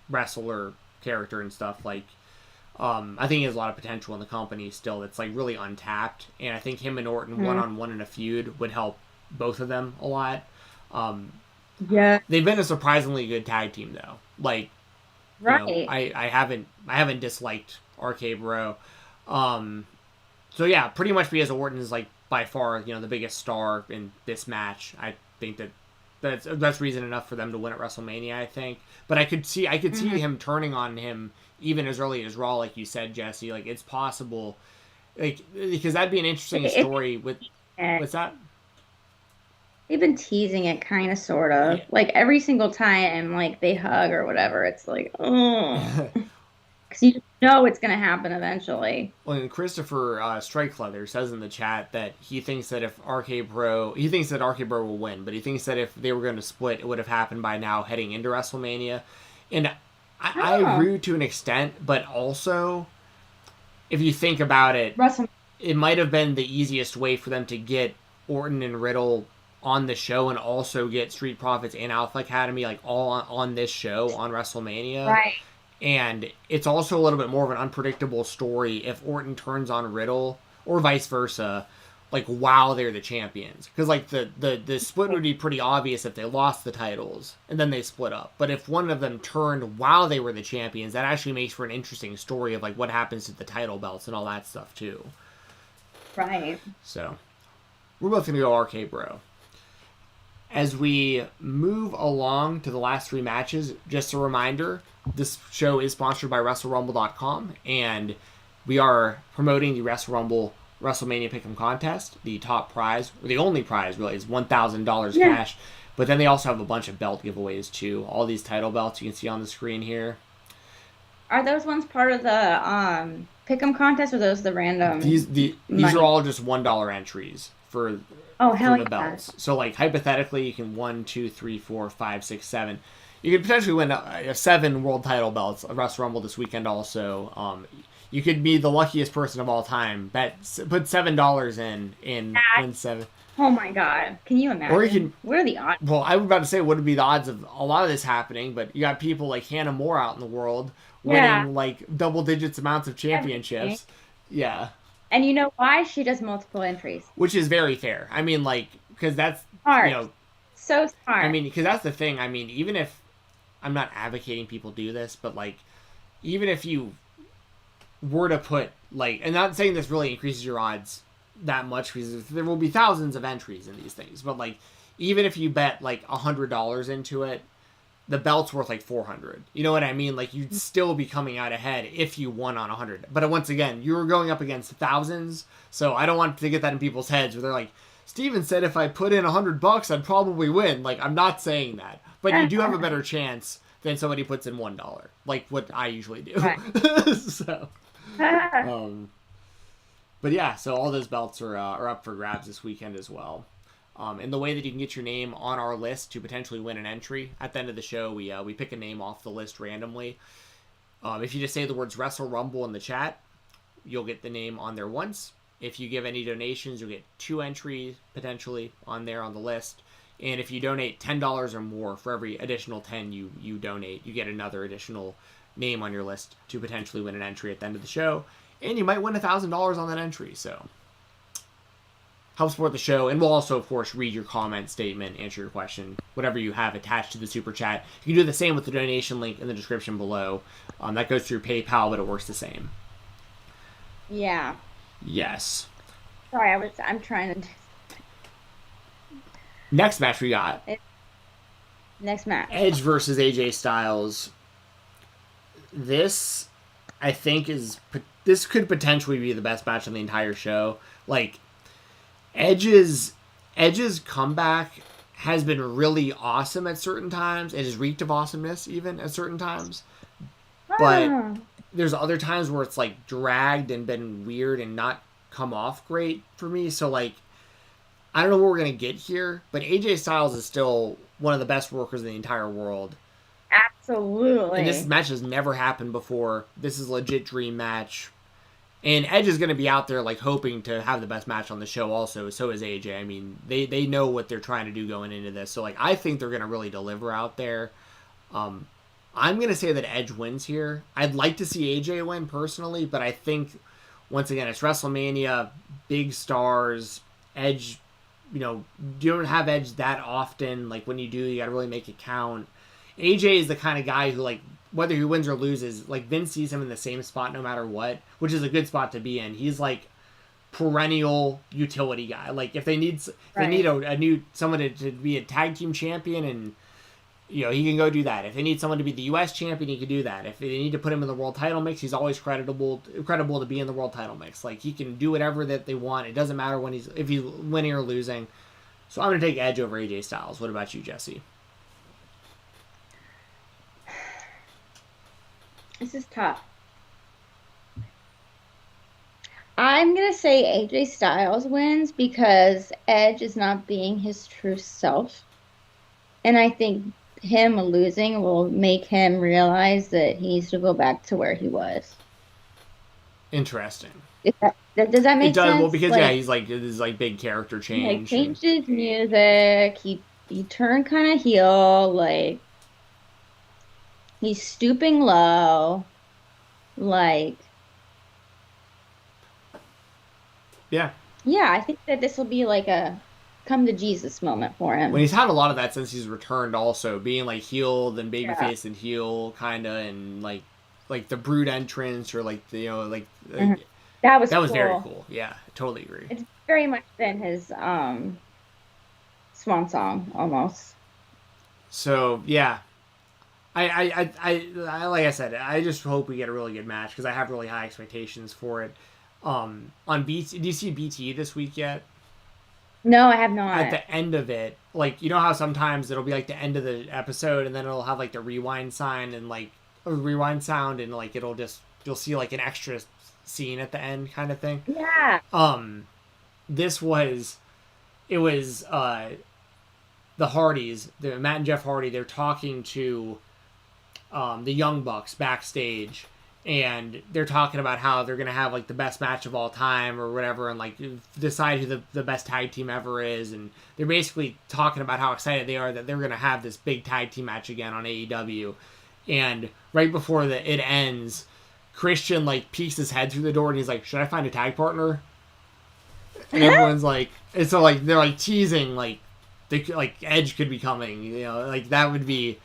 wrestler character and stuff, like, I think he has a lot of potential in the company still that's, like, really untapped. And I think him and Orton one-on-one in a feud would help both of them a lot. Yeah. They've been a surprisingly good tag team, though. Like, right. You know, I haven't disliked RK Bro. So yeah, pretty much because Orton is, like, by far, you know, the biggest star in this match. I think that's reason enough for them to win at WrestleMania, I think. But I could see him turning on him even as early as Raw, like you said, Jessi. Like, it's possible, like, because that'd be an interesting story with what's that? They've been teasing it, kind of, sort of. Yeah. Like, every single time, like, they hug or whatever, it's like, oh. Because you know it's going to happen eventually. Well, and Christopher Strikeleather says in the chat that he thinks that if RK Bro will win, but he thinks that if they were going to split, it would have happened by now heading into WrestleMania. And I agree to an extent, but also, if you think about it, it might have been the easiest way for them to get Orton and Riddle on the show and also get Street Profits and Alpha Academy, like, all on this show on WrestleMania. Right. And it's also a little bit more of an unpredictable story if Orton turns on Riddle, or vice versa, like, while they're the champions. Because, like, the split would be pretty obvious if they lost the titles, and then they split up. But if one of them turned while they were the champions, that actually makes for an interesting story of, like, what happens to the title belts and all that stuff, too. Right. So, we're both going to go RK Bro. As we move along to the last three matches, just a reminder, this show is sponsored by WrestleRumble.com, and we are promoting the Wrestle Rumble WrestleMania Pick'em contest. The top prize, or the only prize, really, is $1,000 cash. But then they also have a bunch of belt giveaways, too. All these title belts you can see on the screen here. Are those ones part of the Pick'em contest, or those the random? These are all just $1 entries for the belts. So, like, hypothetically, you can 1, 2, 3, 4, 5, 6, 7. You could potentially win 7 world title belts at Wrestle Rumble this weekend also. You could be the luckiest person of all time. Put $7 in win 7. Oh my god. Can you imagine? Or you can, what are the odds? Well, I was about to say, what would be the odds of a lot of this happening? But you got people like Hannah Moore out in the world winning, like, double digits amounts of championships. Yeah. And you know why? She does multiple entries. Which is very fair. I mean, like, because that's, smart. You know. So smart. I mean, because that's the thing. I mean, even if, I'm not advocating people do this, but, like, even if you were to put, like, and not saying this really increases your odds that much, because there will be thousands of entries in these things, but, like, even if you bet, like, $100 into it, the belt's worth, like, $400. You know what I mean? Like, you'd still be coming out ahead if you won on 100. But once again, you were going up against thousands, so I don't want to get that in people's heads where they're like, Steven said if I put in $100, I'd probably win. Like, I'm not saying that. But you do have a better chance than somebody puts in $1, like what I usually do. Right. So, but yeah, so all those belts are up for grabs this weekend as well. And the way that you can get your name on our list to potentially win an entry, at the end of the show, we pick a name off the list randomly. If you just say the words Wrestle Rumble in the chat, you'll get the name on there once. If you give any donations, you'll get 2 entries potentially on there on the list. And if you donate $10 or more, for every additional 10 you donate, you get another additional name on your list to potentially win an entry at the end of the show. And you might win $1,000 on that entry, so help support the show. And we'll also, of course, read your comment, statement, answer your question, whatever you have attached to the super chat. You can do the same with the donation link in the description below. That goes through PayPal, but it works the same. Yeah. Yes. Sorry, I'm trying to. Next match we got. Next match. Edge versus AJ Styles. This, I think, this could potentially be the best match on the entire show. Like, Edge's comeback has been really awesome at certain times. It has reeked of awesomeness even at certain times. But there's other times where it's, like, dragged and been weird and not come off great for me. So, like, I don't know what we're going to get here, but AJ Styles is still one of the best workers in the entire world. Absolutely. And this match has never happened before. This is a legit dream match. And Edge is going to be out there like hoping to have the best match on the show also. So is AJ. I mean, they know what they're trying to do going into this. So like I think they're going to really deliver out there. I'm going to say that Edge wins here. I'd like to see AJ win personally, but I think once again it's WrestleMania, big stars, Edge, you don't have Edge that often. Like when you do, you got to really make it count. AJ is the kind of guy who like whether he wins or loses, like Vince sees him in the same spot no matter what, which is a good spot to be in. He's like perennial utility guy. Like if they need a new someone to be a tag team champion, and he can go do that. If they need someone to be the U.S. champion, he can do that. If they need to put him in the world title mix, he's always credible to be in the world title mix. Like he can do whatever that they want. It doesn't matter if he's winning or losing. So I'm gonna take Edge over AJ Styles. What about you, Jessi? This is tough. I'm going to say AJ Styles wins because Edge is not being his true self. And I think him losing will make him realize that he needs to go back to where he was. Interesting. Does that make sense? It does. Well, because he's like this like big character change. He changed his music. He turned kind of heel. Like he's stooping low. Like. Yeah. Yeah, I think that this will be like a come to Jesus moment for him. When he's had a lot of that since he's returned, also being like heel, then babyface and heel, kind of, and like the Brood entrance or like the that was cool. Very cool. Yeah, I totally agree. It's very much been his swan song almost. So yeah, I like I said, I just hope we get a really good match because I have really high expectations for it. On BT, do you see BT this week yet? No, I have not. At the end of it, like how sometimes it'll be like the end of the episode and then it'll have like the rewind sign and like a rewind sound and like you'll see like an extra scene at the end kind of thing. Yeah. It was the Hardys, Matt and Jeff Hardy. They're talking to the Young Bucks backstage. And they're talking about how they're going to have, like, the best match of all time or whatever and, like, decide who the best tag team ever is. And they're basically talking about how excited they are that they're going to have this big tag team match again on AEW. And right before it ends, Christian, like, peeks his head through the door and he's like, should I find a tag partner? And everyone's like... And so, like, they're, like, teasing, like Edge could be coming. Like, that would be...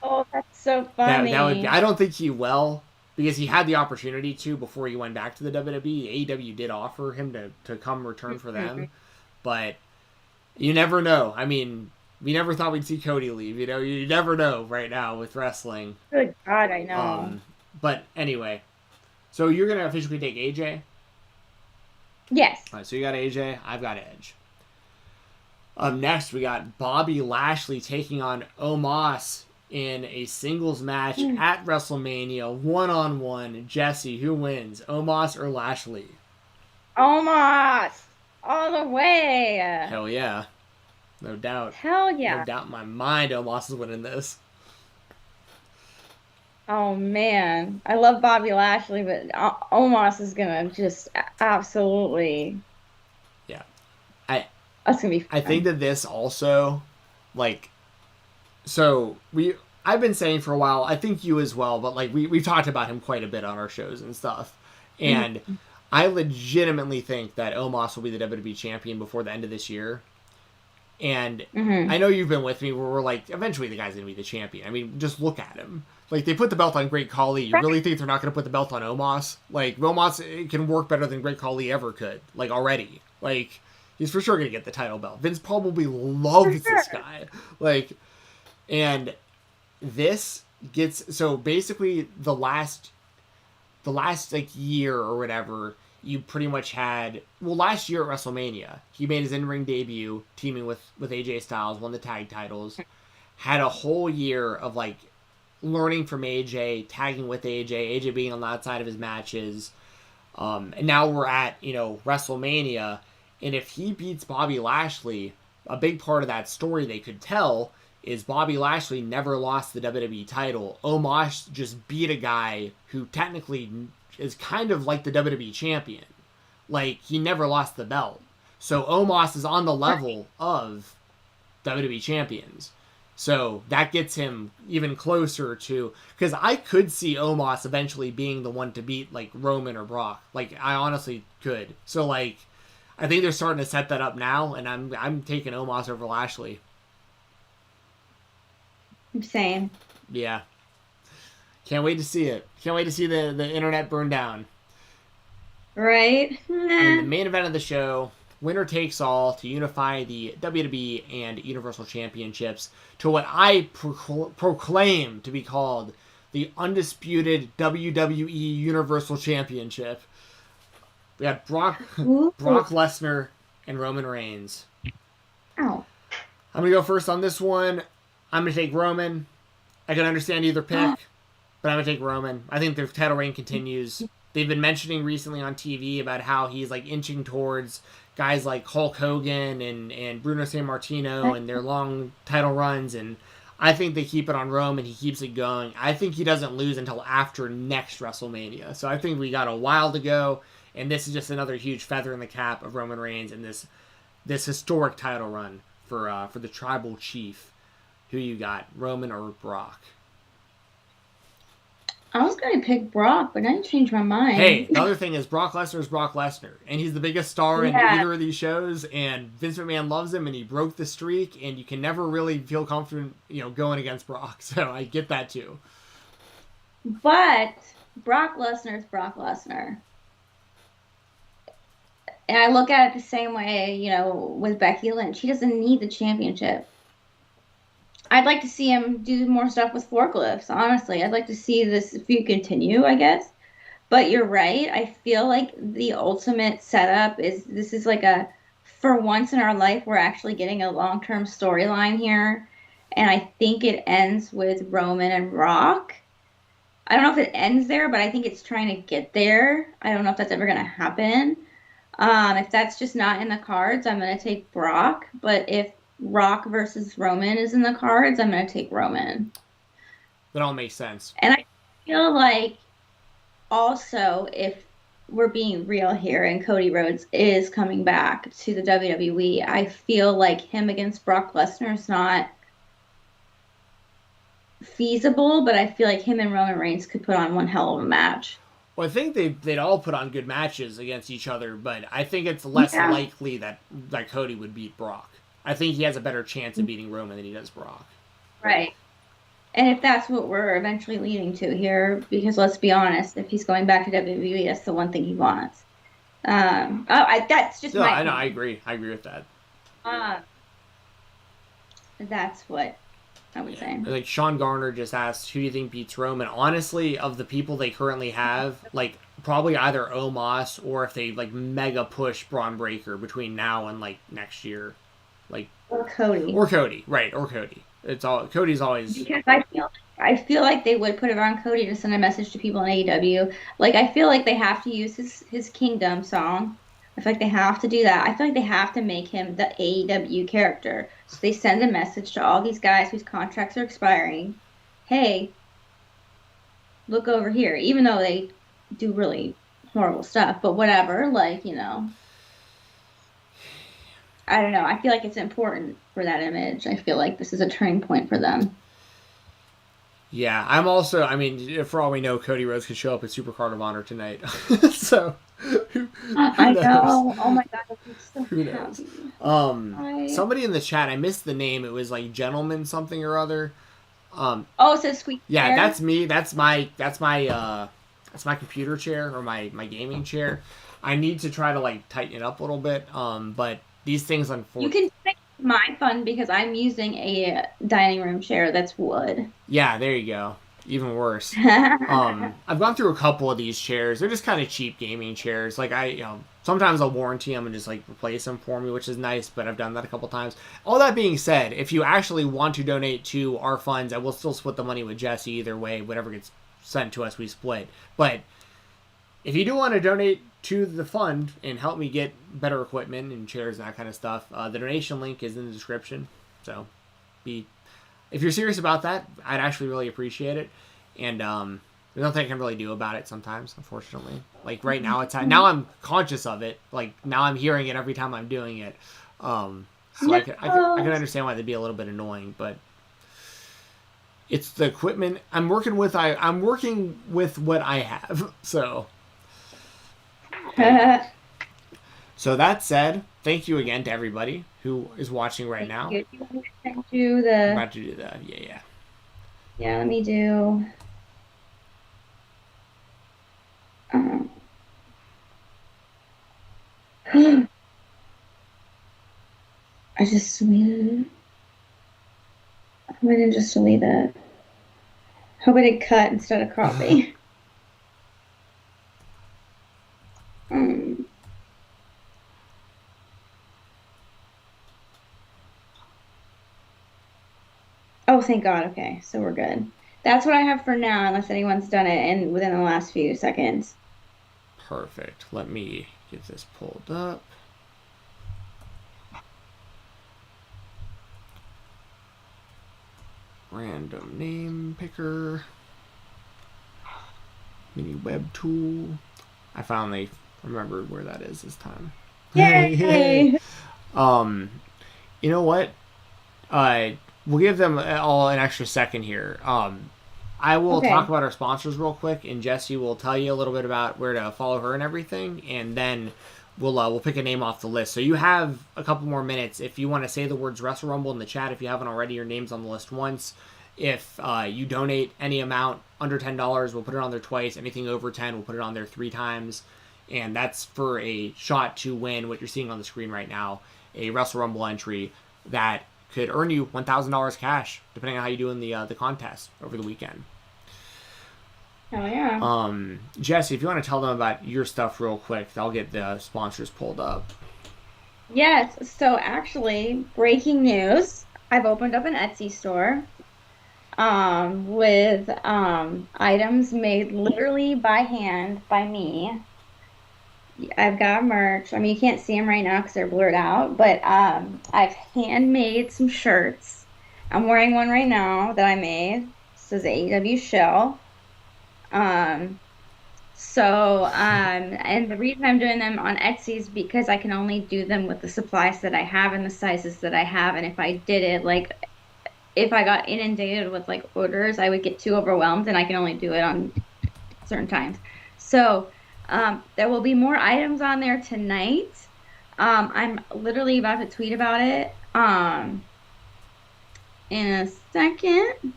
Oh, that's so funny. That would be... I don't think he will... Because he had the opportunity to before he went back to the WWE. AEW did offer him to come return for them. But you never know. I mean, we never thought we'd see Cody leave. You never know right now with wrestling. Good God, I know. But anyway. So you're going to officially take AJ? Yes. All right, so you got AJ. I've got Edge. Next, we got Bobby Lashley taking on Omos in a singles match at WrestleMania, one-on-one. Jessi, who wins, Omos or Lashley? Omos! All the way! Hell yeah. No doubt. Hell yeah. No doubt in my mind Omos is winning this. Oh, man. I love Bobby Lashley, but Omos is going to just absolutely... Yeah. That's going to be fun. I think that this also, like... So, I've been saying for a while, I think you as well, but like we've talked about him quite a bit on our shows and stuff. And I legitimately think that Omos will be the WWE champion before the end of this year. And I know you've been with me where we're like, eventually the guy's going to be the champion. I mean, just look at him. Like, they put the belt on Great Khali. You really think they're not going to put the belt on Omos? Like, Omos can work better than Great Khali ever could. Like, already. Like, he's for sure going to get the title belt. Vince probably loves this guy. Like... And this gets... So basically the last like year or whatever, you pretty much had... Well, last year at WrestleMania, he made his in-ring debut teaming with AJ Styles, won the tag titles, had a whole year of like learning from AJ, tagging with AJ being on the outside of his matches. And now we're at, WrestleMania. And if he beats Bobby Lashley, a big part of that story they could tell is Bobby Lashley never lost the WWE title. Omos just beat a guy who technically is kind of like the WWE champion. Like, he never lost the belt. So Omos is on the level of WWE champions. So that gets him even closer to... Because I could see Omos eventually being the one to beat, like, Roman or Brock. Like, I honestly could. So, like, I think they're starting to set that up now, and I'm taking Omos over Lashley. Same. Yeah. Can't wait to see it. Can't wait to see the internet burn down. Right? And the main event of the show, winner takes all to unify the WWE and Universal Championships to what I proclaim to be called the undisputed WWE Universal Championship. We got Brock Lesnar and Roman Reigns. Oh. I'm going to go first on this one. I'm going to take Roman. I can understand either pick, but I'm going to take Roman. I think their title reign continues. They've been mentioning recently on TV about how he's like inching towards guys like Hulk Hogan and Bruno Sammartino and their long title runs, and I think they keep it on Roman. He keeps it going. I think he doesn't lose until after next WrestleMania. So I think we got a while to go, and this is just another huge feather in the cap of Roman Reigns and this historic title run for the Tribal Chief. Who you got, Roman or Brock? I was going to pick Brock, but I changed my mind. Hey, the other thing is Brock Lesnar is Brock Lesnar, and he's the biggest star in either of these shows, and Vince McMahon loves him, and he broke the streak, and you can never really feel confident, going against Brock, so I get that too. But Brock Lesnar is Brock Lesnar. And I look at it the same way, with Becky Lynch. He doesn't need the championship. I'd like to see him do more stuff with forklifts, honestly. I'd like to see this feud continue, I guess. But you're right. I feel like the ultimate setup is like for once in our life, we're actually getting a long-term storyline here. And I think it ends with Roman and Rock. I don't know if it ends there, but I think it's trying to get there. I don't know if that's ever going to happen. If that's just not in the cards, I'm going to take Brock. But if Rock versus Roman is in the cards, I'm going to take Roman. That all makes sense. And I feel like also, if we're being real here and Cody Rhodes is coming back to the WWE, I feel like him against Brock Lesnar is not feasible, but I feel like him and Roman Reigns could put on one hell of a match. Well, I think they'd all put on good matches against each other, but I think it's less likely that Cody would beat Brock. I think he has a better chance of beating Roman than he does Brock. Right. And if that's what we're eventually leading to here, because let's be honest, if he's going back to WWE, that's the one thing he wants. That's just my opinion. I agree. I agree with that. That's what I would say. Like Sean Garner just asked, who do you think beats Roman? Honestly, of the people they currently have, like probably either Omos or if they like mega push Braun Breaker between now and like next year. Or Cody. Right, or Cody. Cody's always... Because I feel like they would put it on Cody to send a message to people in AEW. Like, I feel like they have to use his Kingdom song. I feel like they have to do that. I feel like they have to make him the AEW character. So they send a message to all these guys whose contracts are expiring. Hey, look over here. Even though they do really horrible stuff. But whatever, I don't know. I feel like it's important for that image. I feel like this is a turning point for them. Yeah, I'm also, for all we know, Cody Rhodes could show up at Supercard of Honor tonight. So, I know. Oh my God, I'm so who knows? Somebody in the chat, I missed the name. It was like Gentleman something or other. It says Squeak. Yeah, chair? That's me. That's my computer chair or my gaming chair. I need to try to tighten it up a little bit. But these things, unfortunately... You can take my fun because I'm using a dining room chair that's wood. Yeah, there you go. Even worse. I've gone through a couple of these chairs. They're just kind of cheap gaming chairs. Sometimes I'll warranty them and just replace them for me, which is nice, but I've done that a couple times. All that being said, if you actually want to donate to our funds, I will still split the money with Jessi either way. Whatever gets sent to us, we split. But if you do want to donate to the fund and help me get better equipment and chairs and that kind of stuff, the donation link is in the description. So if you're serious about that, I'd actually really appreciate it. And There's nothing I can really do about it sometimes, unfortunately. Like right now, now I'm conscious of it. Like now I'm hearing it every time I'm doing it. So I can understand why they'd be a little bit annoying, but it's the equipment I'm working with. I'm working with what I have. So that said, thank you again to everybody who is watching right now. You want me to send you the... I'm about to do that. Yeah. Yeah, let me do... I just deleted it. I didn't just delete it. Hope I did cut instead of copy. Oh, thank God. Okay, so we're good. That's what I have for now, unless anyone's done it within the last few seconds. Perfect. Let me get this pulled up. Random name picker. Mini web tool. I finally remembered where that is this time. Yay! You know what? We'll give them all an extra second here. I will talk about our sponsors real quick, and Jessi will tell you a little bit about where to follow her and everything, and then we'll pick a name off the list. So you have a couple more minutes. If you want to say the words Wrestle Rumble in the chat, if you haven't already, your name's on the list once. If you donate any amount under $10, we'll put it on there twice. Anything over 10, we'll put it on there 3 times. And that's for a shot to win what you're seeing on the screen right now, a Wrestle Rumble entry that could earn you $1,000 cash, depending on how you do in the contest over the weekend. Oh, yeah. Jessi, if you want to tell them about your stuff real quick, I'll get the sponsors pulled up. Yes. So actually, breaking news. I've opened up an Etsy store with items made literally by hand by me. I've got merch. I mean, you can't see them right now because they're blurred out, but I've handmade some shirts. I'm wearing one right now that I made. This is AEW Shell. And the reason I'm doing them on Etsy is because I can only do them with the supplies that I have and the sizes that I have. And if I did it, like, if I got inundated with, like, orders, I would get too overwhelmed, and I can only do it on certain times. So... there will be more items on there tonight. I'm literally about to tweet about it in a second.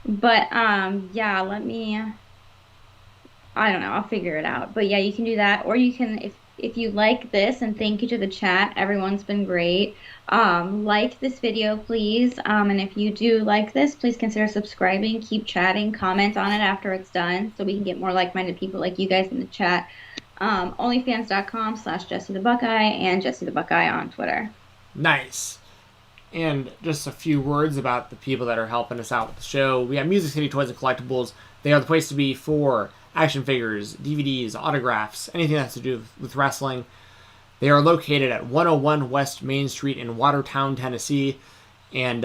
But yeah, I don't know, I'll figure it out. But yeah, you can do that, or you can, if you like this, and thank you to the chat, everyone's been great. Like this video, please. And if you do like this, please consider subscribing, keep chatting, comment on it after it's done, so we can get more like-minded people like you guys in the chat. Onlyfans.com/Jessi the Buckeye and Jessi the Buckeye on Twitter. Nice. And just a few words about the people that are helping us out with the show. We have Music City Toys and Collectibles. They are the place to be for action figures, DVDs, autographs, anything that has to do with wrestling. They are located at 101 West Main Street in Watertown, Tennessee. And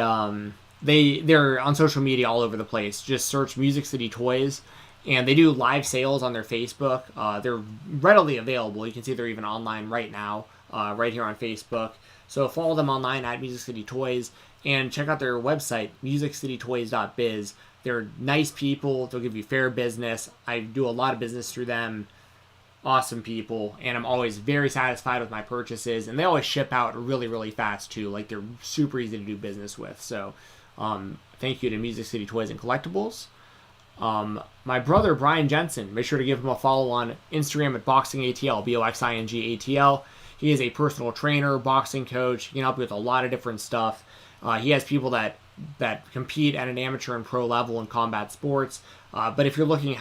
they're on social media all over the place. Just search Music City Toys. And they do live sales on their Facebook. They're readily available. You can see they're even online right now, right here on Facebook. So follow them online at Music City Toys and check out their website, musiccitytoys.biz. They're nice people. They'll give you fair business. I do a lot of business through them. Awesome people. And I'm always very satisfied with my purchases. And they always ship out really, really fast, too. Like, they're super easy to do business with. So thank you to Music City Toys and Collectibles. My brother, Brian Jensen, make sure to give him a follow on Instagram at BoxingATL, BoxingATL. He is a personal trainer, boxing coach. He can help you with a lot of different stuff. He has people that compete at an amateur and pro level in combat sports. But if you're looking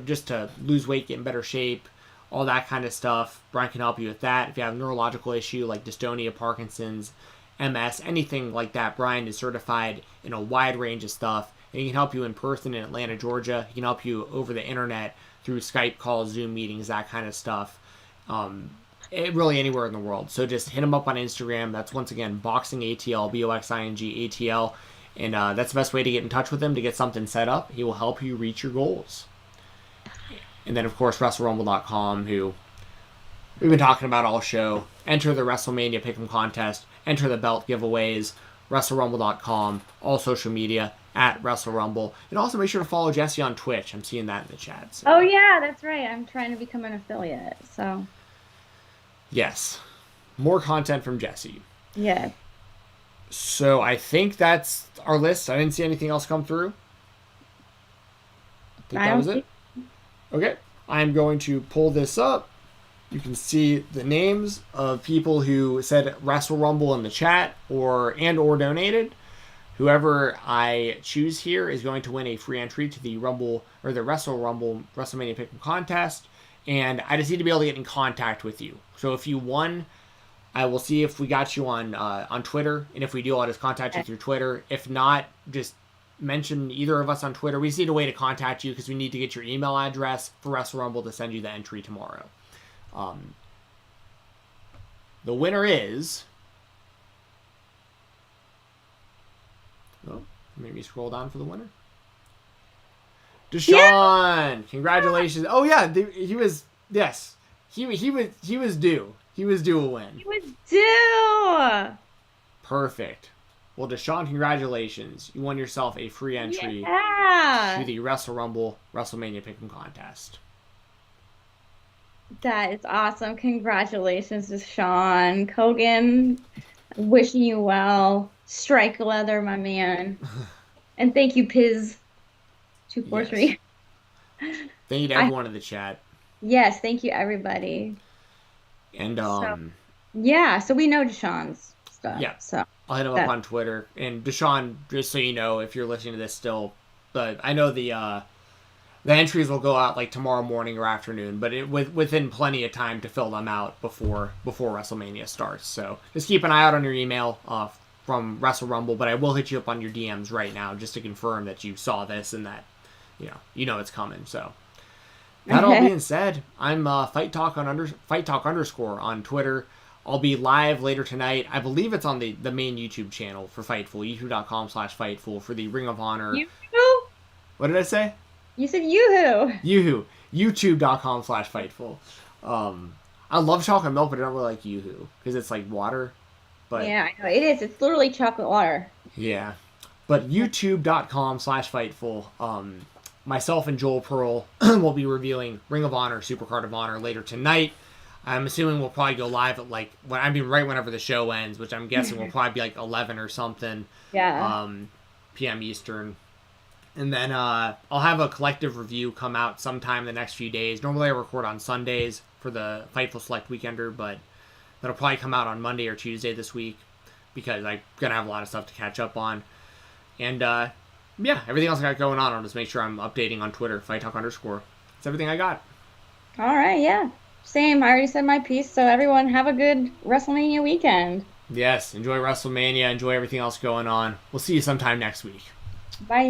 just to lose weight, get in better shape, all that kind of stuff, Brian can help you with that. If you have a neurological issue like dystonia, Parkinson's, MS, anything like that, Brian is certified in a wide range of stuff. And he can help you in person in Atlanta, Georgia. He can help you over the internet through Skype calls, Zoom meetings, that kind of stuff. Really anywhere in the world. So just hit him up on Instagram. That's, once again, BoxingATL, BoxingATL. And that's the best way to get in touch with him to get something set up. He will help you reach your goals. And then, of course, WrestleRumble.com, who we've been talking about all show. Enter the WrestleMania Pick'em contest. Enter the belt giveaways. WrestleRumble.com. All social media at WrestleRumble. And also make sure to follow Jessi on Twitch. I'm seeing that in the chat. So. Oh, yeah, that's right. I'm trying to become an affiliate, so. Yes. More content from Jessi. Yeah. So I think that's our list. I didn't see anything else come through. I think that was it. Okay. I'm going to pull this up. You can see the names of people who said Wrestle Rumble in the chat or donated. Whoever I choose here is going to win a free entry to the Rumble or the Wrestle Rumble WrestleMania Pick'em contest. And I just need to be able to get in contact with you. So if you won, I will see if we got you on Twitter. And if we do, I'll just contact you through Twitter. If not, just mention either of us on Twitter. We just need a way to contact you because we need to get your email address for Wrestle Rumble to send you the entry tomorrow. The winner is... Oh, maybe scroll down for the winner. Deshaun! Yeah! Congratulations. Oh, yeah, he was... Yes. He was due. He was due a win. He was due! Perfect. Well, Deshaun, congratulations. You won yourself a free entry to the Wrestle Rumble WrestleMania Pick'em contest. That is awesome. Congratulations, Deshaun. Kogan, wishing you well. Strike leather, my man. And thank you, Piz243. Yes. Thank you to everyone in the chat. Yes, thank you, everybody. And, so we know Deshaun's stuff. Yeah. So I'll hit him up on Twitter. And Deshaun, just so you know, if you're listening to this still, but I know the entries will go out like tomorrow morning or afternoon, but within plenty of time to fill them out before WrestleMania starts. So just keep an eye out on your email from Wrestle Rumble, but I will hit you up on your DMs right now just to confirm that you saw this and that you know it's coming. So that all being said, I'm Fight Talk _ on Twitter. I'll be live later tonight. I believe it's on the main YouTube channel for Fightful, youtube.com/Fightful for the Ring of Honor. Yoo-hoo? What did I say? You said yoo-hoo. Yoo-hoo. youtube.com/Fightful. I love chocolate milk, but I don't really like yoo-hoo because it's like water. But yeah, I know. It is. It's literally chocolate water. Yeah. But youtube.com/Fightful. Myself and Joel Pearl will be reviewing Ring of Honor, Supercard of Honor later tonight. I'm assuming we'll probably go live at right whenever the show ends, which I'm guessing will probably be like 11 or something. Yeah. PM Eastern. And then I'll have a collective review come out sometime in the next few days. Normally I record on Sundays for the Fightful Select Weekender, but that'll probably come out on Monday or Tuesday this week because I'm going to have a lot of stuff to catch up on. And everything else I got going on, I'll just make sure I'm updating on Twitter, FightTalk _ That's everything I got. All right, yeah. Same. I already said my piece, so everyone have a good WrestleMania weekend. Yes, enjoy WrestleMania, enjoy everything else going on. We'll see you sometime next week. Bye.